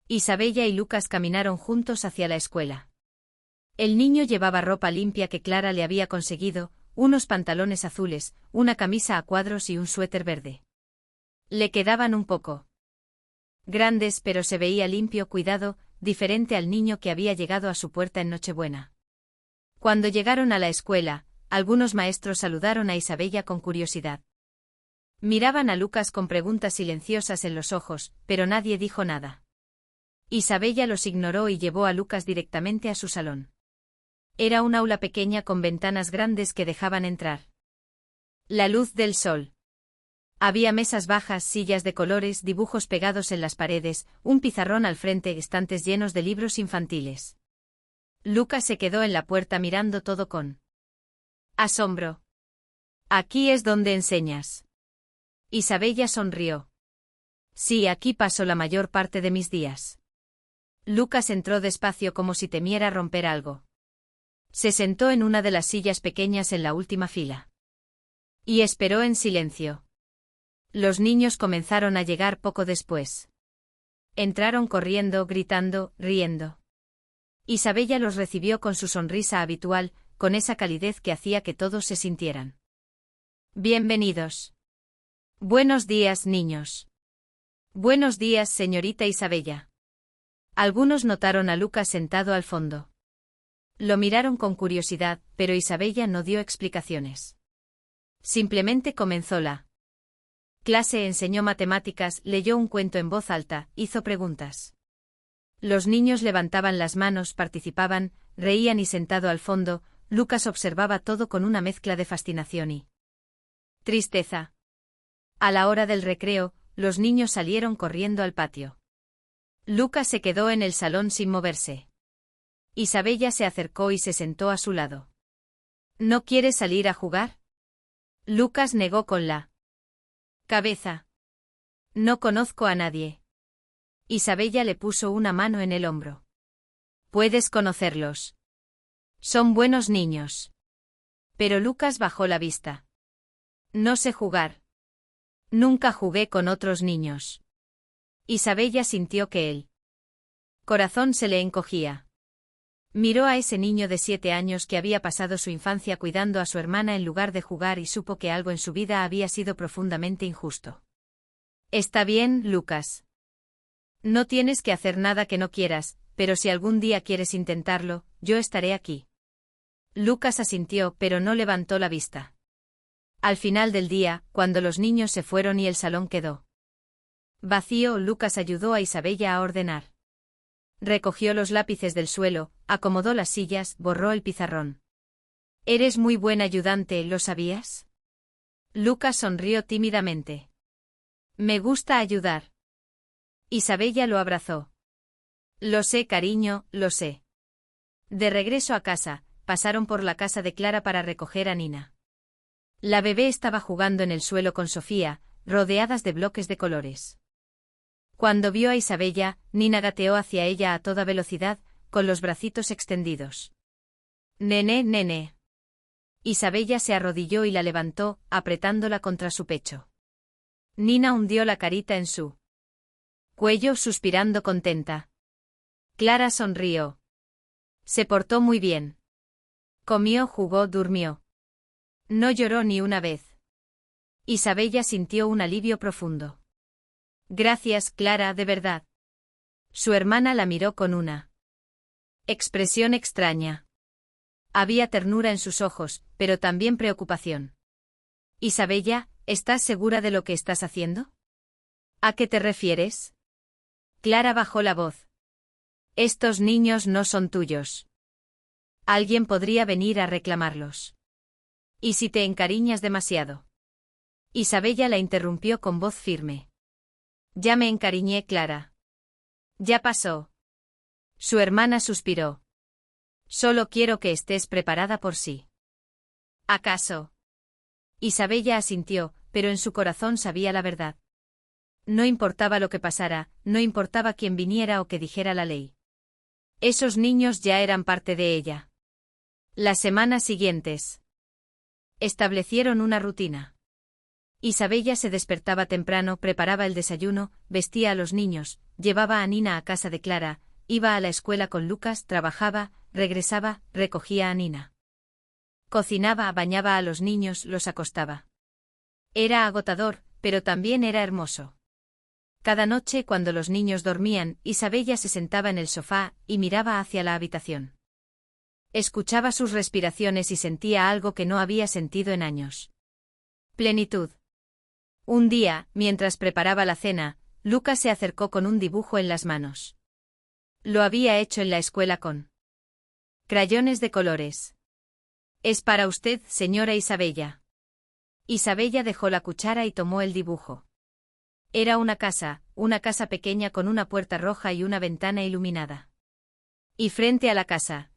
Isabella y Lucas caminaron juntos hacia la escuela. El niño llevaba ropa limpia que Clara le había conseguido, unos pantalones azules, una camisa a cuadros y un suéter verde. Le quedaban un poco grandes, pero se veía limpio, cuidado, diferente al niño que había llegado a su puerta en Nochebuena. Cuando llegaron a la escuela, algunos maestros saludaron a Isabella con curiosidad. Miraban a Lucas con preguntas silenciosas en los ojos, pero nadie dijo nada. Isabella los ignoró y llevó a Lucas directamente a su salón. Era un aula pequeña con ventanas grandes que dejaban entrar la luz del sol. Había mesas bajas, sillas de colores, dibujos pegados en las paredes, un pizarrón al frente, estantes llenos de libros infantiles. Lucas se quedó en la puerta mirando todo con asombro. ¿Aquí es donde enseñas? Isabella sonrió. Sí, aquí paso la mayor parte de mis días. Lucas entró despacio como si temiera romper algo. Se sentó en una de las sillas pequeñas en la última fila. Y esperó en silencio. Los niños comenzaron a llegar poco después. Entraron corriendo, gritando, riendo. Isabella los recibió con su sonrisa habitual, con esa calidez que hacía que todos se sintieran bienvenidos. Buenos días, niños. Buenos días, señorita Isabella. Algunos notaron a Lucas sentado al fondo. Lo miraron con curiosidad, pero Isabella no dio explicaciones. Simplemente comenzó la clase, enseñó matemáticas, leyó un cuento en voz alta, hizo preguntas. Los niños levantaban las manos, participaban, reían y sentado al fondo, Lucas observaba todo con una mezcla de fascinación y tristeza. A la hora del recreo, los niños salieron corriendo al patio. Lucas se quedó en el salón sin moverse. Isabella se acercó y se sentó a su lado. ¿No quieres salir a jugar? Lucas negó con la cabeza. No conozco a nadie. Isabella le puso una mano en el hombro. Puedes conocerlos. Son buenos niños. Pero Lucas bajó la vista. No sé jugar. Nunca jugué con otros niños. Isabella sintió que el corazón se le encogía. Miró a ese niño de 7 años que había pasado su infancia cuidando a su hermana en lugar de jugar y supo que algo en su vida había sido profundamente injusto. Está bien, Lucas. No tienes que hacer nada que no quieras, pero si algún día quieres intentarlo, yo estaré aquí. Lucas asintió, pero no levantó la vista. Al final del día, cuando los niños se fueron y el salón quedó vacío, Lucas ayudó a Isabella a ordenar. Recogió los lápices del suelo, acomodó las sillas, borró el pizarrón. Eres muy buen ayudante, ¿lo sabías? Lucas sonrió tímidamente. Me gusta ayudar. Isabella lo abrazó. Lo sé, cariño, lo sé. De regreso a casa, pasaron por la casa de Clara para recoger a Nina. La bebé estaba jugando en el suelo con Sofía, rodeadas de bloques de colores. Cuando vio a Isabella, Nina gateó hacia ella a toda velocidad, con los bracitos extendidos. Nené, nené. Isabella se arrodilló y la levantó, apretándola contra su pecho. Nina hundió la carita en su cuello suspirando contenta. Clara sonrió. Se portó muy bien. Comió, jugó, durmió. No lloró ni una vez. Isabella sintió un alivio profundo. Gracias, Clara, de verdad. Su hermana la miró con una expresión extraña. Había ternura en sus ojos, pero también preocupación. Isabella, ¿estás segura de lo que estás haciendo? ¿A qué te refieres? Clara bajó la voz. Estos niños no son tuyos. Alguien podría venir a reclamarlos. ¿Y si te encariñas demasiado? Isabella la interrumpió con voz firme. Ya me encariñé, Clara. Ya pasó. Su hermana suspiró. Solo quiero que estés preparada por sí. ¿Acaso? Isabella asintió, pero en su corazón sabía la verdad. No importaba lo que pasara, no importaba quién viniera o que dijera la ley. Esos niños ya eran parte de ella. Las semanas siguientes establecieron una rutina. Isabella se despertaba temprano, preparaba el desayuno, vestía a los niños, llevaba a Nina a casa de Clara, iba a la escuela con Lucas, trabajaba, regresaba, recogía a Nina. Cocinaba, bañaba a los niños, los acostaba. Era agotador, pero también era hermoso. Cada noche, cuando los niños dormían, Isabella se sentaba en el sofá y miraba hacia la habitación. Escuchaba sus respiraciones y sentía algo que no había sentido en años. Plenitud. Un día, mientras preparaba la cena, Lucas se acercó con un dibujo en las manos. Lo había hecho en la escuela con crayones de colores. Es para usted, señora Isabella. Isabella dejó la cuchara y tomó el dibujo. Era una casa pequeña con una puerta roja y una ventana iluminada. Y frente a la casa,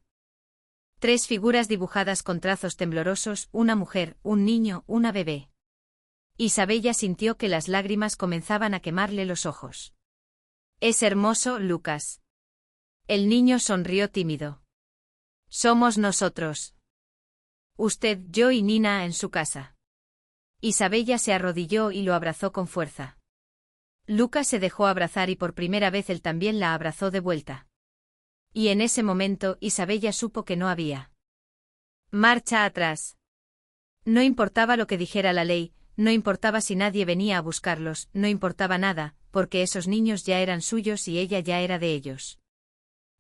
3 figuras dibujadas con trazos temblorosos, una mujer, un niño, una bebé. Isabella sintió que las lágrimas comenzaban a quemarle los ojos. Es hermoso, Lucas. El niño sonrió tímido. Somos nosotros. Usted, yo y Nina en su casa. Isabella se arrodilló y lo abrazó con fuerza. Lucas se dejó abrazar y por primera vez él también la abrazó de vuelta. Y en ese momento Isabella supo que no había marcha atrás. No importaba lo que dijera la ley, no importaba si nadie venía a buscarlos, no importaba nada, porque esos niños ya eran suyos y ella ya era de ellos.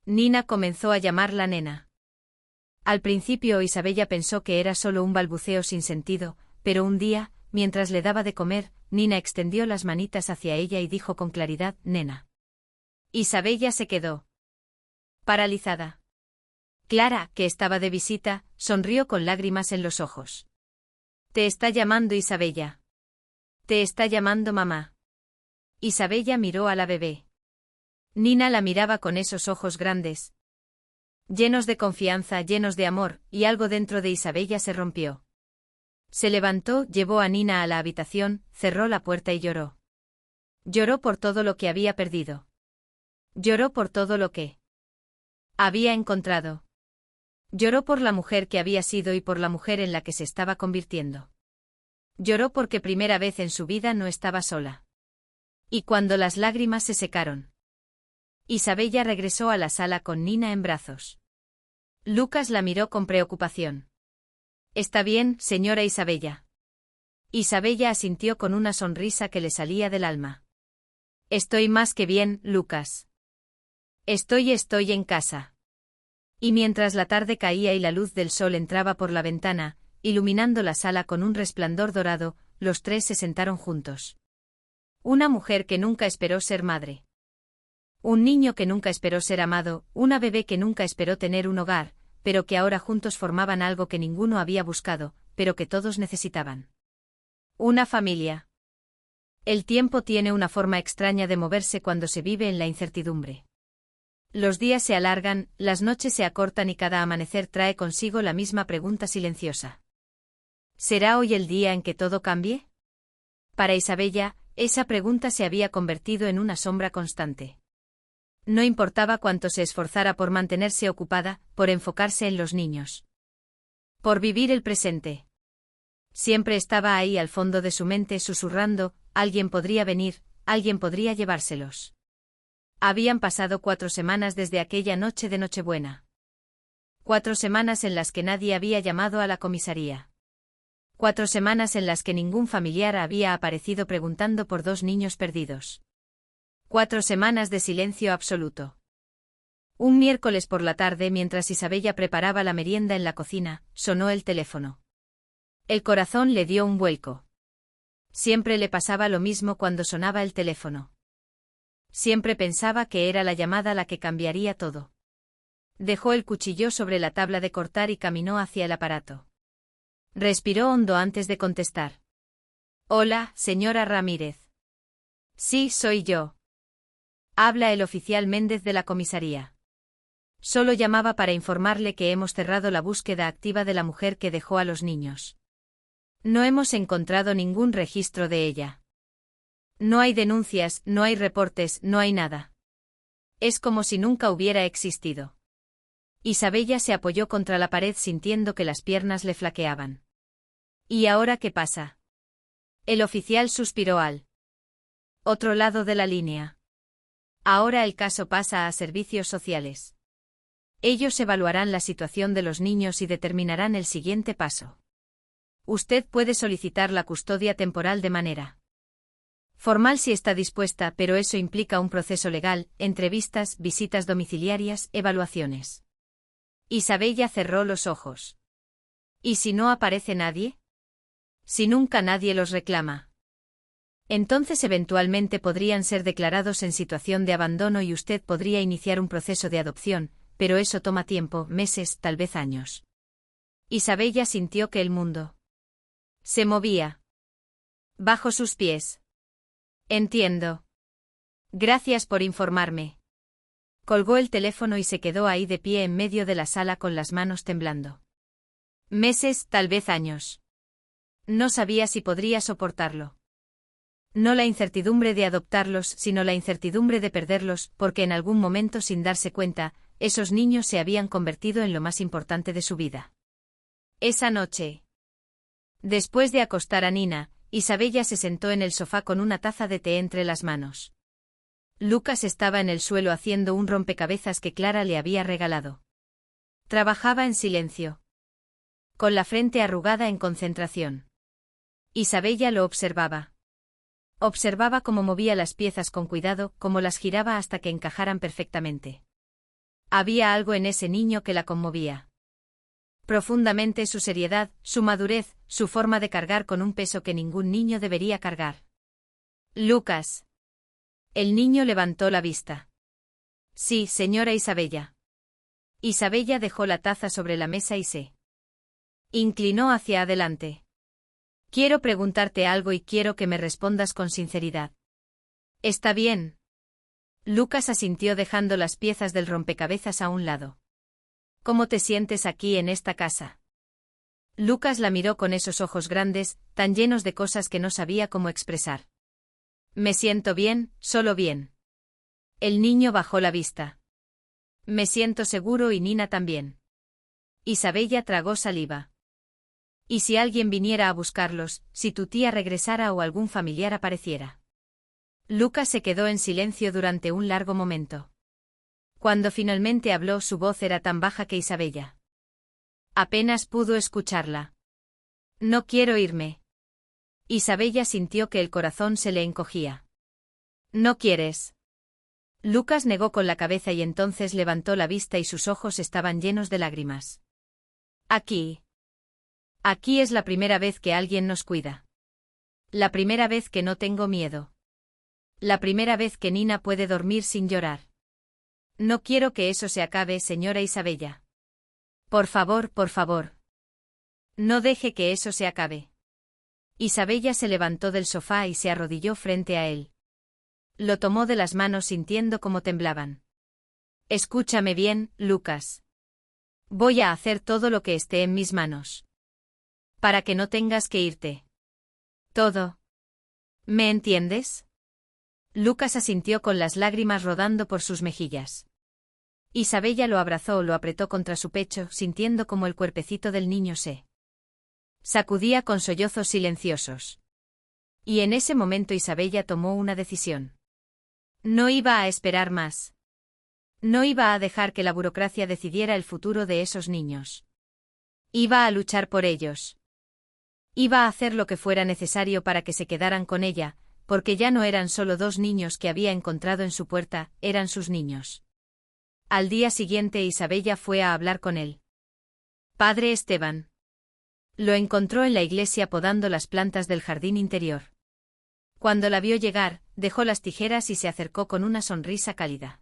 Nina comenzó a llamarla nena. Al principio Isabella pensó que era solo un balbuceo sin sentido, pero un día, mientras le daba de comer, Nina extendió las manitas hacia ella y dijo con claridad, nena. Isabella se quedó paralizada. Clara, que estaba de visita, sonrió con lágrimas en los ojos. Te está llamando Isabella. Te está llamando mamá. Isabella miró a la bebé. Nina la miraba con esos ojos grandes, llenos de confianza, llenos de amor, y algo dentro de Isabella se rompió. Se levantó, llevó a Nina a la habitación, cerró la puerta y lloró. Lloró por todo lo que había perdido. Lloró por todo lo que había encontrado. Lloró por la mujer que había sido y por la mujer en la que se estaba convirtiendo. Lloró porque primera vez en su vida no estaba sola. Y cuando las lágrimas se secaron, Isabella regresó a la sala con Nina en brazos. Lucas la miró con preocupación. «¿Está bien, señora Isabella?» Isabella asintió con una sonrisa que le salía del alma. «Estoy más que bien, Lucas. Estoy en casa». Y mientras la tarde caía y la luz del sol entraba por la ventana, iluminando la sala con un resplandor dorado, los tres se sentaron juntos. Una mujer que nunca esperó ser madre. Un niño que nunca esperó ser amado, una bebé que nunca esperó tener un hogar, pero que ahora juntos formaban algo que ninguno había buscado, pero que todos necesitaban. Una familia. El tiempo tiene una forma extraña de moverse cuando se vive en la incertidumbre. Los días se alargan, las noches se acortan y cada amanecer trae consigo la misma pregunta silenciosa. ¿Será hoy el día en que todo cambie? Para Isabella, esa pregunta se había convertido en una sombra constante. No importaba cuánto se esforzara por mantenerse ocupada, por enfocarse en los niños. Por vivir el presente. Siempre estaba ahí al fondo de su mente susurrando, alguien podría venir, alguien podría llevárselos. Habían pasado 4 semanas desde aquella noche de Nochebuena. 4 semanas en las que nadie había llamado a la comisaría. 4 semanas en las que ningún familiar había aparecido preguntando por 2 niños perdidos. 4 semanas de silencio absoluto. Un miércoles por la tarde, mientras Isabella preparaba la merienda en la cocina, sonó el teléfono. El corazón le dio un vuelco. Siempre le pasaba lo mismo cuando sonaba el teléfono. Siempre pensaba que era la llamada la que cambiaría todo. Dejó el cuchillo sobre la tabla de cortar y caminó hacia el aparato. Respiró hondo antes de contestar. «Hola, señora Ramírez». «Sí, soy yo». Habla el oficial Méndez de la comisaría. Solo llamaba para informarle que hemos cerrado la búsqueda activa de la mujer que dejó a los niños. No hemos encontrado ningún registro de ella. No hay denuncias, no hay reportes, no hay nada. Es como si nunca hubiera existido. Isabella se apoyó contra la pared sintiendo que las piernas le flaqueaban. ¿Y ahora qué pasa? El oficial suspiró al otro lado de la línea. Ahora el caso pasa a servicios sociales. Ellos evaluarán la situación de los niños y determinarán el siguiente paso. Usted puede solicitar la custodia temporal de manera formal si está dispuesta, pero eso implica un proceso legal, entrevistas, visitas domiciliarias, evaluaciones. Isabella cerró los ojos. ¿Y si no aparece nadie? Si nunca nadie los reclama. Entonces eventualmente podrían ser declarados en situación de abandono y usted podría iniciar un proceso de adopción, pero eso toma tiempo, meses, tal vez años. Isabella sintió que el mundo se movía bajo sus pies. Entiendo. Gracias por informarme. Colgó el teléfono y se quedó ahí de pie en medio de la sala con las manos temblando. Meses, tal vez años. No sabía si podría soportarlo. No la incertidumbre de adoptarlos, sino la incertidumbre de perderlos, porque en algún momento, sin darse cuenta, esos niños se habían convertido en lo más importante de su vida. Esa noche, después de acostar a Nina, Isabella se sentó en el sofá con una taza de té entre las manos. Lucas estaba en el suelo haciendo un rompecabezas que Clara le había regalado. Trabajaba en silencio, con la frente arrugada en concentración. Isabella lo observaba. Observaba cómo movía las piezas con cuidado, cómo las giraba hasta que encajaran perfectamente. Había algo en ese niño que la conmovía. Profundamente su seriedad, su madurez, su forma de cargar con un peso que ningún niño debería cargar. Lucas. El niño levantó la vista. Sí, señora Isabella. Isabella dejó la taza sobre la mesa y se inclinó hacia adelante. Quiero preguntarte algo y quiero que me respondas con sinceridad. ¿Está bien? Lucas asintió dejando las piezas del rompecabezas a un lado. ¿Cómo te sientes aquí en esta casa? Lucas la miró con esos ojos grandes, tan llenos de cosas que no sabía cómo expresar. Me siento bien, solo bien. El niño bajó la vista. Me siento seguro y Nina también. Isabella tragó saliva. ¿Y si alguien viniera a buscarlos, si tu tía regresara o algún familiar apareciera? Lucas se quedó en silencio durante un largo momento. Cuando finalmente habló, su voz era tan baja que Isabella apenas pudo escucharla. No quiero irme. Isabella sintió que el corazón se le encogía. ¿No quieres? Lucas negó con la cabeza y entonces levantó la vista y sus ojos estaban llenos de lágrimas. Aquí. Aquí es la primera vez que alguien nos cuida. La primera vez que no tengo miedo. La primera vez que Nina puede dormir sin llorar. No quiero que eso se acabe, señora Isabella. Por favor, por favor. No deje que eso se acabe. Isabella se levantó del sofá y se arrodilló frente a él. Lo tomó de las manos sintiendo cómo temblaban. Escúchame bien, Lucas. Voy a hacer todo lo que esté en mis manos. Para que no tengas que irte. Todo. ¿Me entiendes? Lucas asintió con las lágrimas rodando por sus mejillas. Isabella lo abrazó, lo apretó contra su pecho, sintiendo como el cuerpecito del niño se sacudía con sollozos silenciosos. Y en ese momento Isabella tomó una decisión. No iba a esperar más. No iba a dejar que la burocracia decidiera el futuro de esos niños. Iba a luchar por ellos. Iba a hacer lo que fuera necesario para que se quedaran con ella, porque ya no eran solo dos niños que había encontrado en su puerta, eran sus niños. Al día siguiente Isabella fue a hablar con él. Padre Esteban. Lo encontró en la iglesia podando las plantas del jardín interior. Cuando la vio llegar, dejó las tijeras y se acercó con una sonrisa cálida.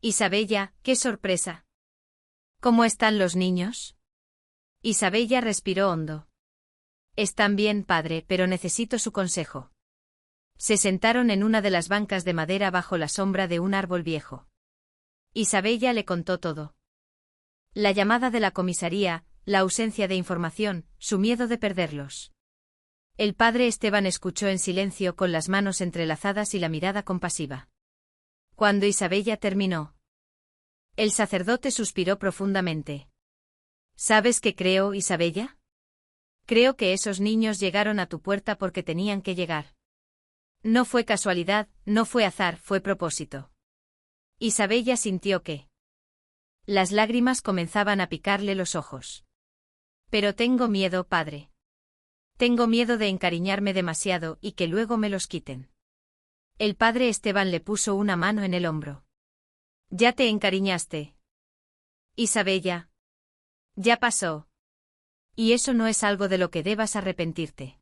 Isabella, qué sorpresa. ¿Cómo están los niños? Isabella respiró hondo. Están bien, padre, pero necesito su consejo. Se sentaron en una de las bancas de madera bajo la sombra de un árbol viejo. Isabella le contó todo. La llamada de la comisaría, la ausencia de información, su miedo de perderlos. El padre Esteban escuchó en silencio con las manos entrelazadas y la mirada compasiva. Cuando Isabella terminó, el sacerdote suspiró profundamente. ¿Sabes qué creo, Isabella? Creo que esos niños llegaron a tu puerta porque tenían que llegar. No fue casualidad, no fue azar, fue propósito. Isabella sintió que las lágrimas comenzaban a picarle los ojos. Pero tengo miedo, padre. Tengo miedo de encariñarme demasiado y que luego me los quiten. El padre Esteban le puso una mano en el hombro. Ya te encariñaste. Isabella. Ya pasó. Y eso no es algo de lo que debas arrepentirte.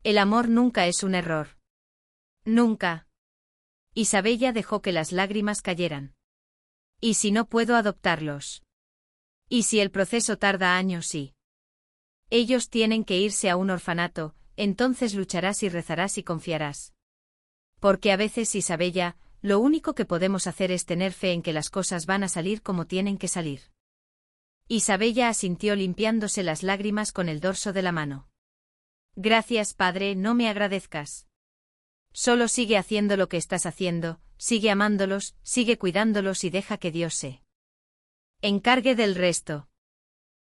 El amor nunca es un error. Nunca. Isabella dejó que las lágrimas cayeran. ¿Y si no puedo adoptarlos? ¿Y si el proceso tarda años? Sí. Ellos tienen que irse a un orfanato, entonces lucharás y rezarás y confiarás. Porque a veces, Isabella, lo único que podemos hacer es tener fe en que las cosas van a salir como tienen que salir. Isabella asintió limpiándose las lágrimas con el dorso de la mano. Gracias, padre, no me agradezcas. Solo sigue haciendo lo que estás haciendo, sigue amándolos, sigue cuidándolos y deja que Dios se encargue del resto.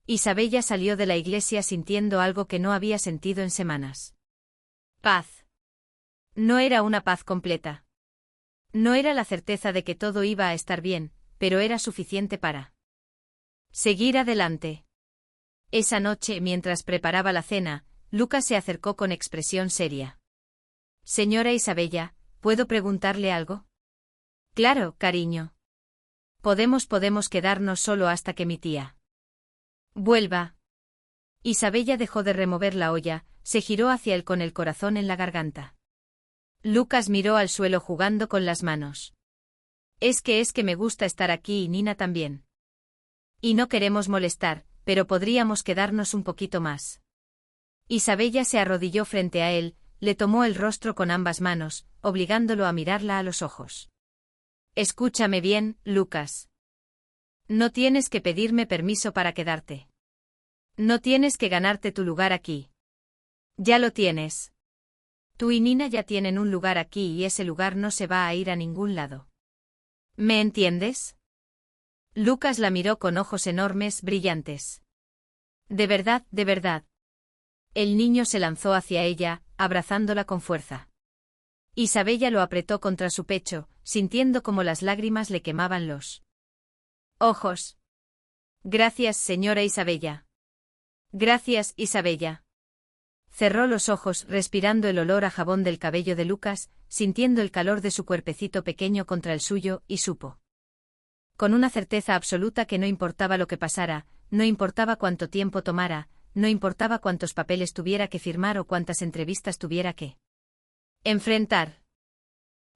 Isabella salió de la iglesia sintiendo algo que no había sentido en semanas. Paz. No era una paz completa. No era la certeza de que todo iba a estar bien, pero era suficiente para seguir adelante. Esa noche, mientras preparaba la cena, Lucas se acercó con expresión seria. Señora Isabella, ¿puedo preguntarle algo? Claro, cariño. Podemos quedarnos solo hasta que mi tía vuelva. Isabella dejó de remover la olla, se giró hacia él con el corazón en la garganta. Lucas miró al suelo jugando con las manos. Es que me gusta estar aquí y Nina también. Y no queremos molestar, pero podríamos quedarnos un poquito más. Isabella se arrodilló frente a él, le tomó el rostro con ambas manos, obligándolo a mirarla a los ojos. Escúchame bien, Lucas. No tienes que pedirme permiso para quedarte. No tienes que ganarte tu lugar aquí. Ya lo tienes. Tú y Nina ya tienen un lugar aquí y ese lugar no se va a ir a ningún lado. ¿Me entiendes? Lucas la miró con ojos enormes, brillantes. De verdad, El niño se lanzó hacia ella, abrazándola con fuerza. Isabella lo apretó contra su pecho, sintiendo como las lágrimas le quemaban los ojos. Gracias, señora Isabella. Gracias, Isabella. Cerró los ojos, respirando el olor a jabón del cabello de Lucas, sintiendo el calor de su cuerpecito pequeño contra el suyo, y supo. Con una certeza absoluta que no importaba lo que pasara, no importaba cuánto tiempo tomara, no importaba cuántos papeles tuviera que firmar o cuántas entrevistas tuviera que enfrentar.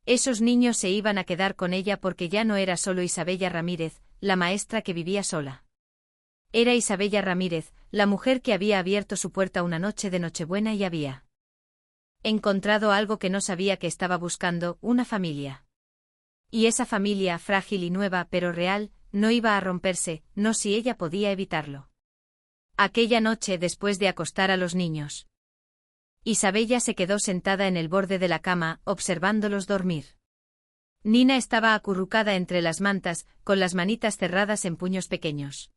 Esos niños se iban a quedar con ella porque ya no era solo Isabella Ramírez, la maestra que vivía sola. Era Isabella Ramírez, la mujer que había abierto su puerta una noche de Nochebuena y había encontrado algo que no sabía que estaba buscando, una familia. Y esa familia, frágil y nueva pero real, no iba a romperse, no si ella podía evitarlo. Aquella noche, después de acostar a los niños, Isabella se quedó sentada en el borde de la cama, observándolos dormir. Nina estaba acurrucada entre las mantas, con las manitas cerradas en puños pequeños.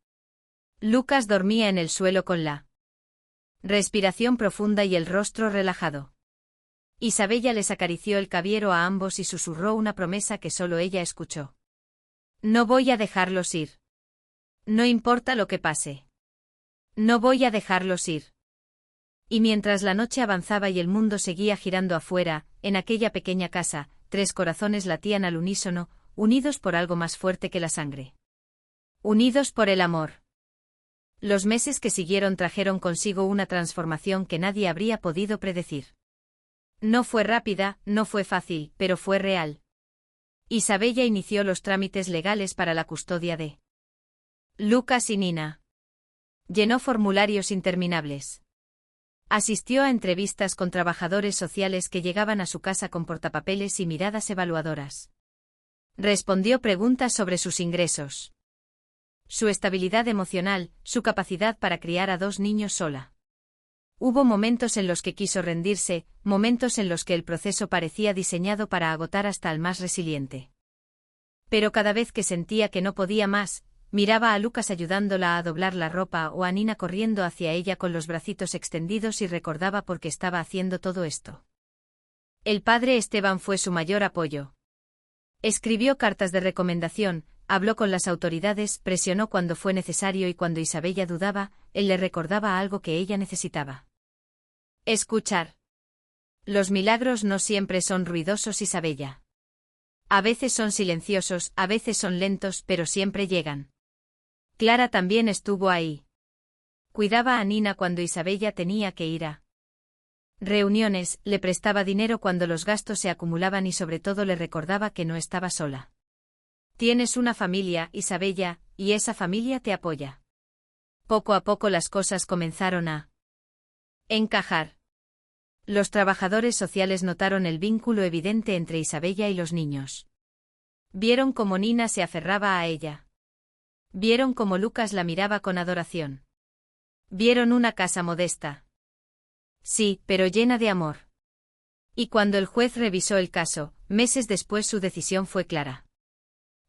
Lucas dormía en el suelo con la respiración profunda y el rostro relajado. Isabella les acarició el cabello a ambos y susurró una promesa que solo ella escuchó. No voy a dejarlos ir. No importa lo que pase. No voy a dejarlos ir. Y mientras la noche avanzaba y el mundo seguía girando afuera, en aquella pequeña casa, 3 corazones latían al unísono, unidos por algo más fuerte que la sangre. Unidos por el amor. Los meses que siguieron trajeron consigo una transformación que nadie habría podido predecir. No fue rápida, no fue fácil, pero fue real. Isabella inició los trámites legales para la custodia de Lucas y Nina. Llenó formularios interminables. Asistió a entrevistas con trabajadores sociales que llegaban a su casa con portapapeles y miradas evaluadoras. Respondió preguntas sobre sus ingresos, su estabilidad emocional, su capacidad para criar a 2 niños sola. Hubo momentos en los que quiso rendirse, momentos en los que el proceso parecía diseñado para agotar hasta al más resiliente. Pero cada vez que sentía que no podía más, miraba a Lucas ayudándola a doblar la ropa o a Nina corriendo hacia ella con los bracitos extendidos y recordaba por qué estaba haciendo todo esto. El padre Esteban fue su mayor apoyo. Escribió cartas de recomendación, habló con las autoridades, presionó cuando fue necesario y cuando Isabella dudaba, él le recordaba algo que ella necesitaba. Escuchar. Los milagros no siempre son ruidosos, Isabella. A veces son silenciosos, a veces son lentos, pero siempre llegan. Clara también estuvo ahí. Cuidaba a Nina cuando Isabella tenía que ir a reuniones, le prestaba dinero cuando los gastos se acumulaban y sobre todo le recordaba que no estaba sola. Tienes una familia, Isabella, y esa familia te apoya. Poco a poco las cosas comenzaron a encajar. Los trabajadores sociales notaron el vínculo evidente entre Isabella y los niños. Vieron cómo Nina se aferraba a ella. Vieron cómo Lucas la miraba con adoración. Vieron una casa modesta. Sí, pero llena de amor. Y cuando el juez revisó el caso, meses después su decisión fue clara.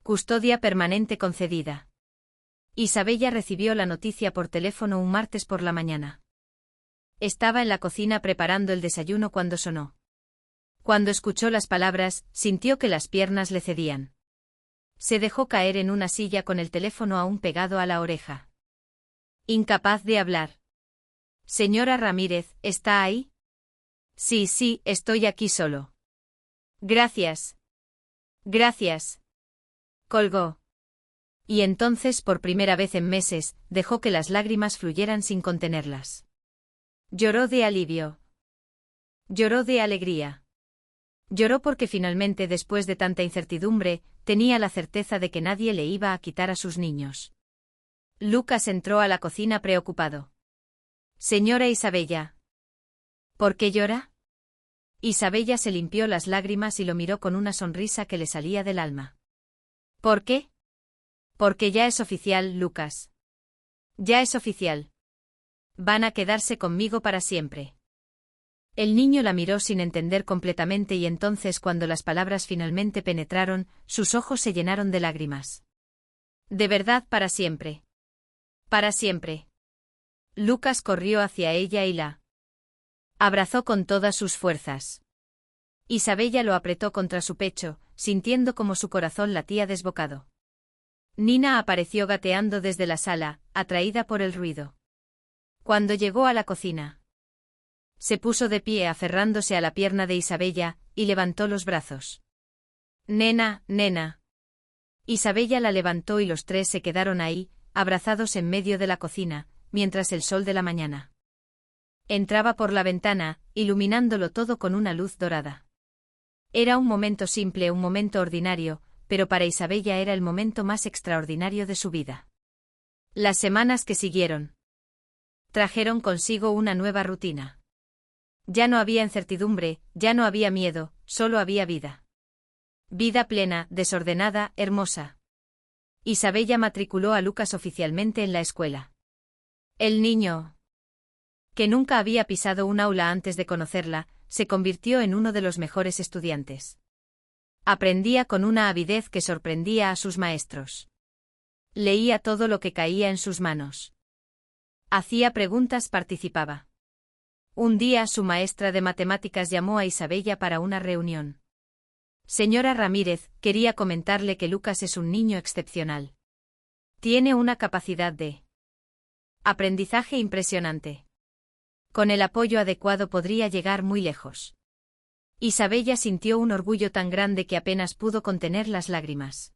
Custodia permanente concedida. Isabella recibió la noticia por teléfono un martes por la mañana. Estaba en la cocina preparando el desayuno cuando sonó. Cuando escuchó las palabras, sintió que las piernas le cedían. Se dejó caer en una silla con el teléfono aún pegado a la oreja. Incapaz de hablar. Señora Ramírez, ¿está ahí? Sí, estoy aquí solo. Gracias. Gracias. Colgó. Y entonces, por primera vez en meses, dejó que las lágrimas fluyeran sin contenerlas. Lloró de alivio. Lloró de alegría. Lloró porque finalmente, después de tanta incertidumbre, tenía la certeza de que nadie le iba a quitar a sus niños. Lucas entró a la cocina preocupado. Señora Isabella. ¿Por qué llora? Isabella se limpió las lágrimas y lo miró con una sonrisa que le salía del alma. ¿Por qué? Porque ya es oficial, Lucas. Ya es oficial. Van a quedarse conmigo para siempre. El niño la miró sin entender completamente y entonces cuando las palabras finalmente penetraron, sus ojos se llenaron de lágrimas. De verdad, para siempre. Para siempre. Lucas corrió hacia ella y la Abrazó con todas sus fuerzas. Isabella lo apretó contra su pecho, sintiendo como su corazón latía desbocado. Nina apareció gateando desde la sala, atraída por el ruido. Cuando llegó a la cocina, se puso de pie aferrándose a la pierna de Isabella, y levantó los brazos. «Nena, nena». Isabella la levantó y los tres se quedaron ahí, abrazados en medio de la cocina, mientras el sol de la mañana entraba por la ventana, iluminándolo todo con una luz dorada. Era un momento simple, un momento ordinario, pero para Isabella era el momento más extraordinario de su vida. Las semanas que siguieron trajeron consigo una nueva rutina. Ya no había incertidumbre, ya no había miedo, solo había vida. Vida plena, desordenada, hermosa. Isabella matriculó a Lucas oficialmente en la escuela. El niño, que nunca había pisado un aula antes de conocerla, se convirtió en uno de los mejores estudiantes. Aprendía con una avidez que sorprendía a sus maestros. Leía todo lo que caía en sus manos. Hacía preguntas, participaba. Un día su maestra de matemáticas llamó a Isabella para una reunión. Señora Ramírez, quería comentarle que Lucas es un niño excepcional. Tiene una capacidad de aprendizaje impresionante. Con el apoyo adecuado podría llegar muy lejos. Isabella sintió un orgullo tan grande que apenas pudo contener las lágrimas.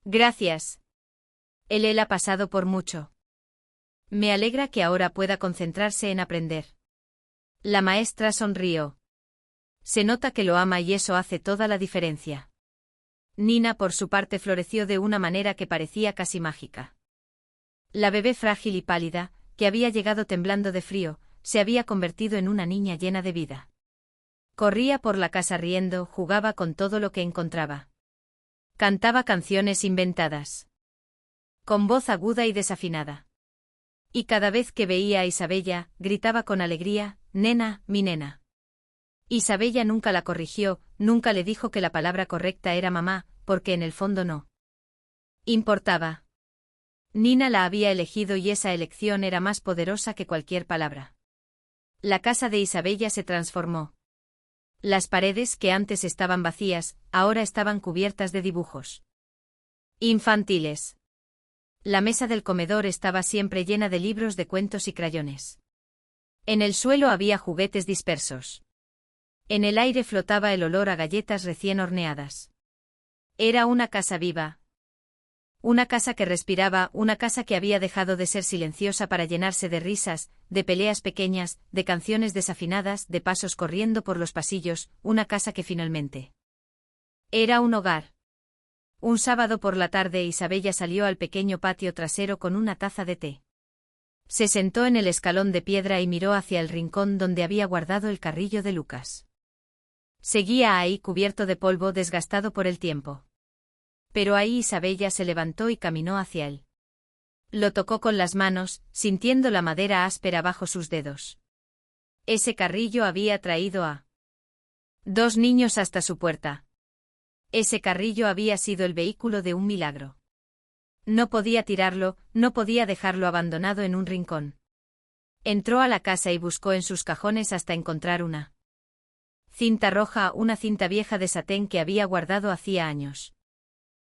Gracias. Él ha pasado por mucho. Me alegra que ahora pueda concentrarse en aprender. La maestra sonrió. Se nota que lo ama y eso hace toda la diferencia. Nina por su parte floreció de una manera que parecía casi mágica. La bebé frágil y pálida, que había llegado temblando de frío, se había convertido en una niña llena de vida. Corría por la casa riendo, jugaba con todo lo que encontraba. Cantaba canciones inventadas, con voz aguda y desafinada. Y cada vez que veía a Isabella, gritaba con alegría, «Nena, mi nena». Isabella nunca la corrigió, nunca le dijo que la palabra correcta era mamá, porque en el fondo no importaba. Nina la había elegido y esa elección era más poderosa que cualquier palabra. La casa de Isabella se transformó. Las paredes que antes estaban vacías, ahora estaban cubiertas de dibujos infantiles. La mesa del comedor estaba siempre llena de libros de cuentos y crayones. En el suelo había juguetes dispersos. En el aire flotaba el olor a galletas recién horneadas. Era una casa viva. Una casa que respiraba, una casa que había dejado de ser silenciosa para llenarse de risas, de peleas pequeñas, de canciones desafinadas, de pasos corriendo por los pasillos, una casa que finalmente era un hogar. Un sábado por la tarde Isabella salió al pequeño patio trasero con una taza de té. Se sentó en el escalón de piedra y miró hacia el rincón donde había guardado el carrillo de Lucas. Seguía ahí cubierto de polvo, desgastado por el tiempo. Pero ahí Isabella se levantó y caminó hacia él. Lo tocó con las manos, sintiendo la madera áspera bajo sus dedos. Ese carrillo había traído a 2 niños hasta su puerta. Ese carrillo había sido el vehículo de un milagro. No podía tirarlo, no podía dejarlo abandonado en un rincón. Entró a la casa y buscó en sus cajones hasta encontrar una cinta roja, una cinta vieja de satén que había guardado hacía años.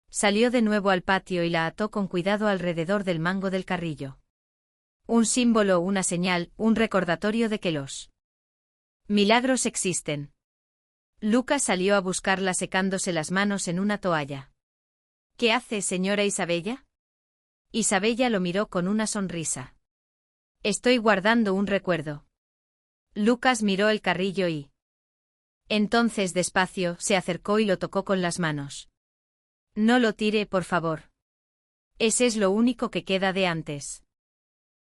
Salió de nuevo al patio y la ató con cuidado alrededor del mango del carrillo. Un símbolo, una señal, un recordatorio de que los milagros existen. Lucas salió a buscarla secándose las manos en una toalla. ¿Qué hace, señora Isabella? Isabella lo miró con una sonrisa. Estoy guardando un recuerdo. Lucas miró el carrillo y entonces despacio se acercó y lo tocó con las manos. No lo tire, por favor. Ese es lo único que queda de antes.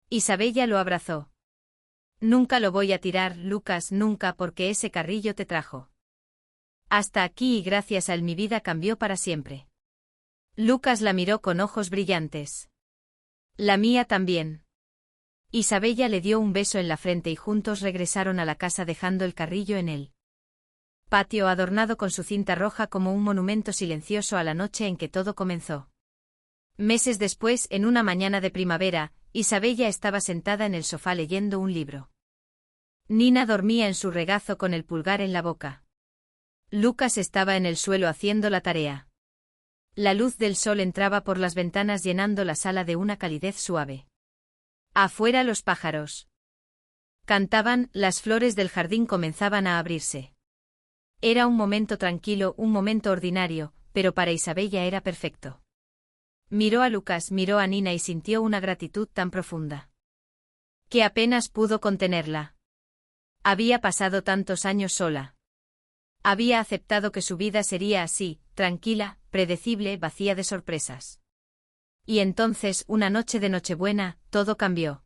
Isabella lo abrazó. Nunca lo voy a tirar, Lucas, nunca, porque ese carrillo te trajo hasta aquí y gracias a él mi vida cambió para siempre. Lucas la miró con ojos brillantes. La mía también. Isabella le dio un beso en la frente y juntos regresaron a la casa dejando el carrillo en el patio adornado con su cinta roja como un monumento silencioso a la noche en que todo comenzó. Meses después, en una mañana de primavera, Isabella estaba sentada en el sofá leyendo un libro. Nina dormía en su regazo con el pulgar en la boca. Lucas estaba en el suelo haciendo la tarea. La luz del sol entraba por las ventanas llenando la sala de una calidez suave. Afuera los pájaros cantaban, las flores del jardín comenzaban a abrirse. Era un momento tranquilo, un momento ordinario, pero para Isabella era perfecto. Miró a Lucas, miró a Nina y sintió una gratitud tan profunda que apenas pudo contenerla. Había pasado tantos años sola. Había aceptado que su vida sería así, tranquila, predecible, vacía de sorpresas. Y entonces, una noche de Nochebuena, todo cambió.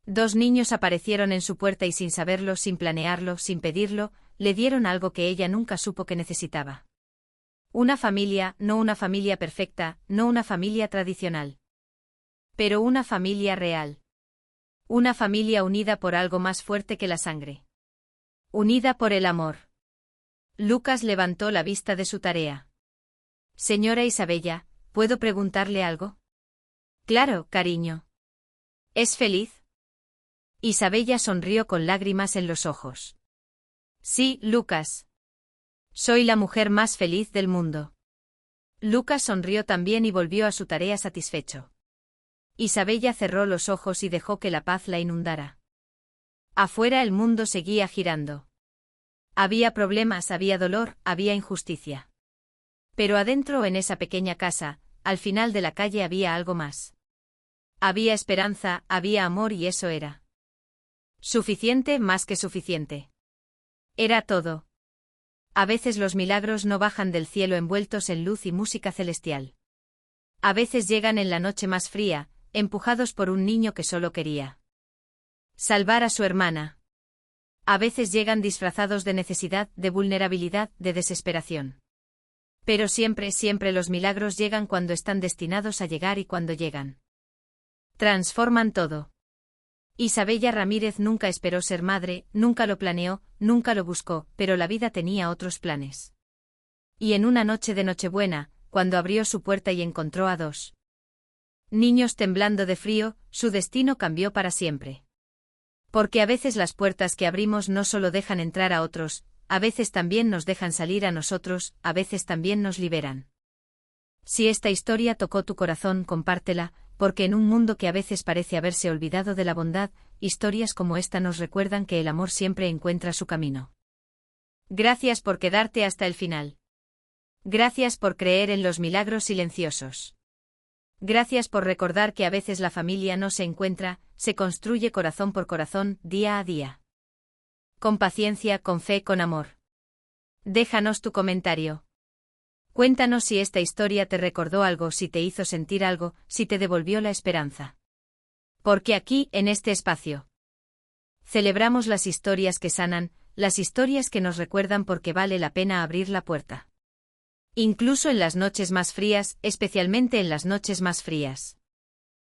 2 niños aparecieron en su puerta y sin saberlo, sin planearlo, sin pedirlo, le dieron algo que ella nunca supo que necesitaba. Una familia, no una familia perfecta, no una familia tradicional. Pero una familia real. Una familia unida por algo más fuerte que la sangre. Unida por el amor. Lucas levantó la vista de su tarea. Señora Isabella, ¿puedo preguntarle algo? Claro, cariño. ¿Es feliz? Isabella sonrió con lágrimas en los ojos. Sí, Lucas. Soy la mujer más feliz del mundo. Lucas sonrió también y volvió a su tarea satisfecho. Isabella cerró los ojos y dejó que la paz la inundara. Afuera el mundo seguía girando. Había problemas, había dolor, había injusticia. Pero adentro en esa pequeña casa, al final de la calle había algo más. Había esperanza, había amor y eso era suficiente, más que suficiente. Era todo. A veces los milagros no bajan del cielo envueltos en luz y música celestial. A veces llegan en la noche más fría, empujados por un niño que solo quería salvar a su hermana. A veces llegan disfrazados de necesidad, de vulnerabilidad, de desesperación. Pero siempre, siempre los milagros llegan cuando están destinados a llegar y cuando llegan. Transforman todo. Isabella Ramírez nunca esperó ser madre, nunca lo planeó, nunca lo buscó, pero la vida tenía otros planes. Y en una noche de Nochebuena, cuando abrió su puerta y encontró a 2 niños temblando de frío, su destino cambió para siempre. Porque a veces las puertas que abrimos no solo dejan entrar a otros, a veces también nos dejan salir a nosotros, a veces también nos liberan. Si esta historia tocó tu corazón, compártela, porque en un mundo que a veces parece haberse olvidado de la bondad, historias como esta nos recuerdan que el amor siempre encuentra su camino. Gracias por quedarte hasta el final. Gracias por creer en los milagros silenciosos. Gracias por recordar que a veces la familia no se encuentra, se construye corazón por corazón, día a día. Con paciencia, con fe, con amor. Déjanos tu comentario. Cuéntanos si esta historia te recordó algo, si te hizo sentir algo, si te devolvió la esperanza. Porque aquí, en este espacio, celebramos las historias que sanan, las historias que nos recuerdan porque vale la pena abrir la puerta. Incluso en las noches más frías, especialmente en las noches más frías.